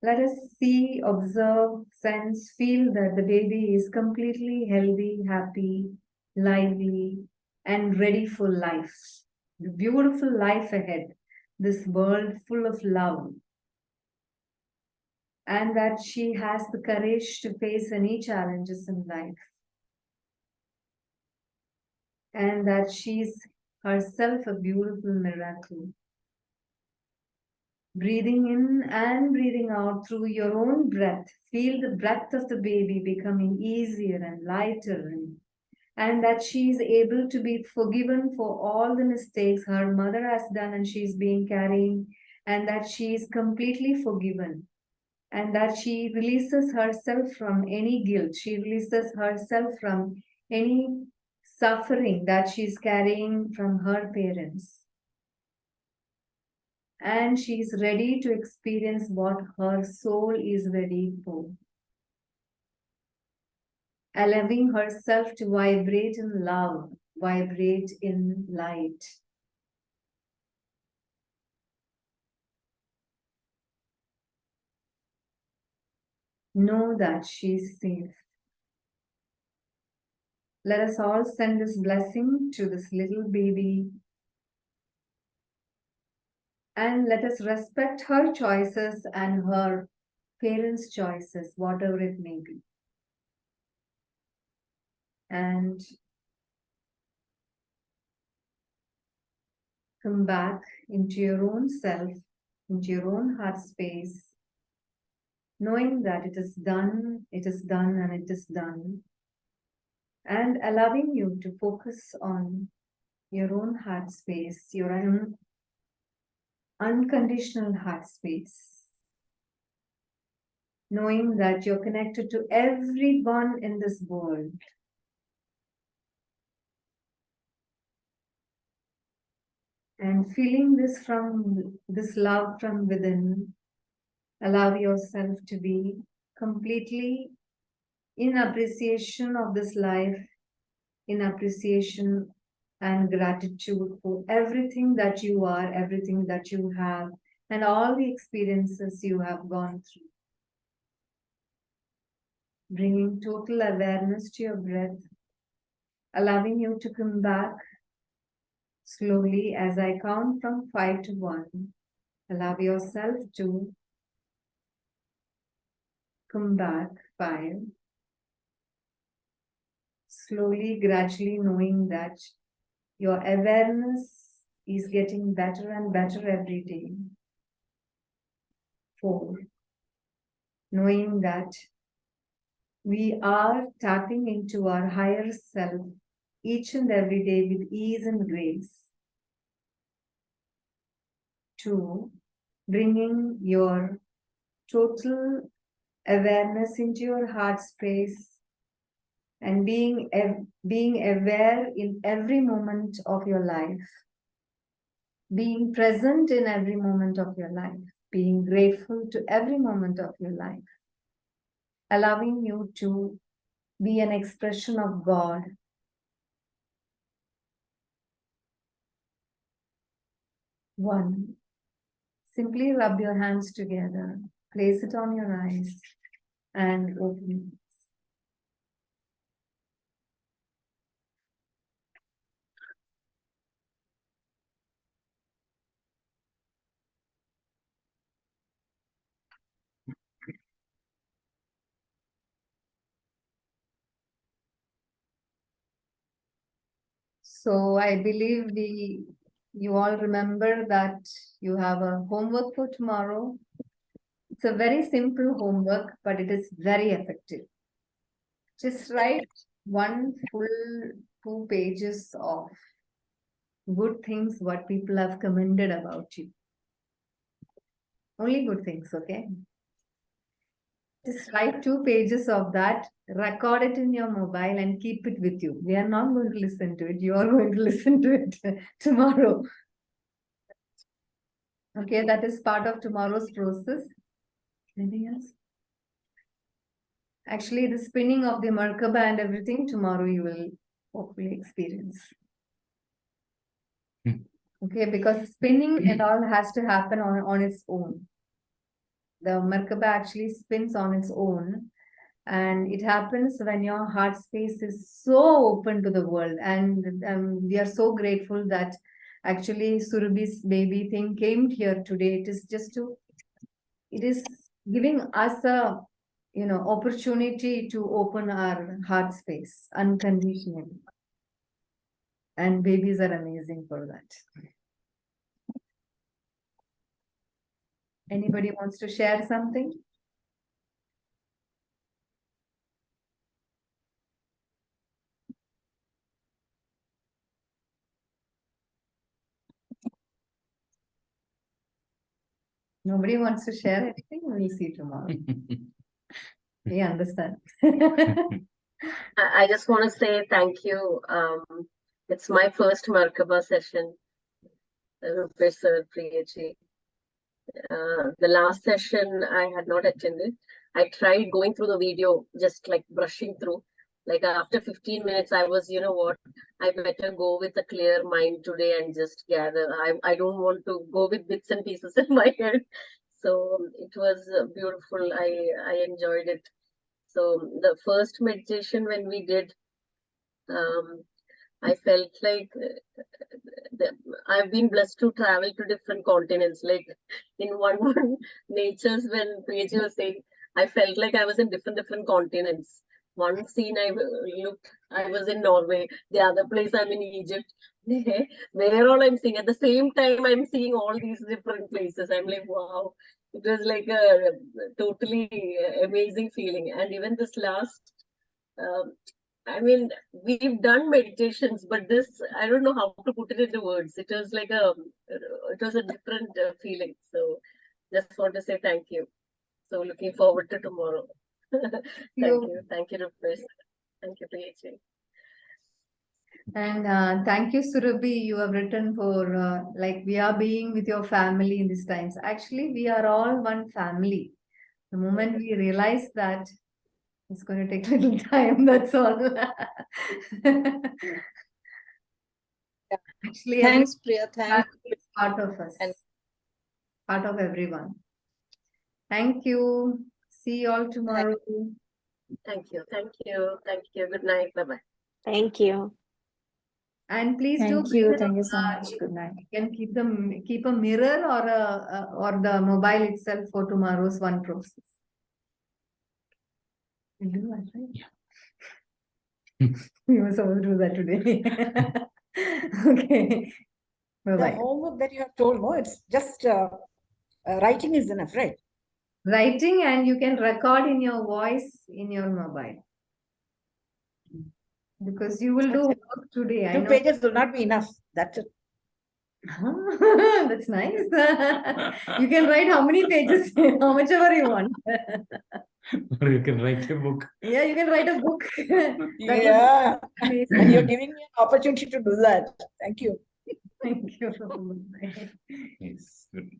Let us see, observe, sense, feel that the baby is completely healthy, happy, lively, and ready for life. The beautiful life ahead, this world full of love. And that she has the courage to face any challenges in life. And that she's herself a beautiful miracle. Breathing in and breathing out through your own breath. Feel the breath of the baby becoming easier and lighter, and that she is able to be forgiven for all the mistakes her mother has done and she's been carrying, and that she is completely forgiven, and that she releases herself from any guilt. She releases herself from any suffering that she's carrying from her parents. And she is ready to experience what her soul is ready for. Allowing herself to vibrate in love, vibrate in light. Know that she is safe. Let us all send this blessing to this little baby. And let us respect her choices and her parents' choices, whatever it may be. And come back into your own self, into your own heart space, knowing that it is done, and it is done. And allowing you to focus on your own heart space, your own unconditional heart space. Knowing that you're connected to everyone in this world. And feeling this love from within, allow yourself to be completely in appreciation of this life, in appreciation and gratitude for everything that you are, everything that you have, and all the experiences you have gone through. Bringing total awareness to your breath, allowing you to come back slowly as I count from 5 to 1. Allow yourself to come back. 5. Slowly, gradually, knowing that your awareness is getting better and better every day. 4. Knowing that we are tapping into our higher self each and every day with ease and grace. 2. Bringing your total awareness into your heart space and being aware in every moment of your life, being present in every moment of your life, being grateful to every moment of your life, allowing you to be an expression of God. 1. Simply rub your hands together, place it on your eyes, and open. So I believe you all remember that you have a homework for tomorrow. It's a very simple homework, but it is very effective. Just write one full 2 pages of good things what people have commended about you. Only good things, okay? Just write 2 pages of that, record it in your mobile and keep it with you. We are not going to listen to it. You are going to listen to it tomorrow. Okay, that is part of tomorrow's process. Anything else? Actually, the spinning of the Merkaba and everything tomorrow you will hopefully experience. Okay, because spinning and all has to happen on its own. The Merkaba actually spins on its own. And it happens when your heart space is so open to the world. And we are so grateful that actually Surabhi's baby thing came here today. It is giving us a, opportunity to open our heart space unconditionally. And babies are amazing for that. Anybody wants to share something? Nobody wants to share anything? We'll see tomorrow. We understand. I just want to say thank you. It's my first Merkaba session, Rupesh sir, Priyaji. The last session I had not attended. I tried going through the video, just like brushing through. Like after 15 minutes, I was, you know what, I better go with a clear mind today and just gather. I don't want to go with bits and pieces in my head. So it was beautiful. I enjoyed it. So the first meditation when we did, I felt like I've been blessed to travel to different continents. Like in one natures, when Priyaji was saying, I felt like I was in different continents. One scene I looked, I was in Norway. The other place I'm in Egypt. Where all I'm seeing at the same time, I'm seeing all these different places. I'm like, wow, it was like a totally amazing feeling. And even this last. I mean, we've done meditations, but this, I don't know how to put it into words. It was like it was a different feeling. So just want to say thank you. So looking forward to tomorrow. Thank you. Thank you, Rupesh. Thank you, PhD. And thank you, Surabhi. You have written for like we are being with your family in these times. Actually, we are all one family. The moment we realize that, it's going to take a little time. That's all. Actually, Thanks, Priya. Thanks. it's part of us, And- part of everyone. Thank you. See you all tomorrow. Thank you. Thank you. Thank you. Good night. Bye-bye. Thank you. And please Thank do. you. Thank you so much. Good night. You can keep a mirror or the mobile itself for tomorrow's one process. You do that, right? Yeah. We were supposed to do that today. Okay. The Bye-bye. homework that you have told, no, it's just writing is enough, right? Writing, and you can record in your voice in your mobile. Because you will do work today. I 2 know. pages will not be enough. That's it. That's nice. You can write how many pages, how much ever you want. Or you can write a book. Yeah, you can write a book. That would be Yeah. amazing. And you're giving me an opportunity to do that. Thank you. Thank you. Yes. Good.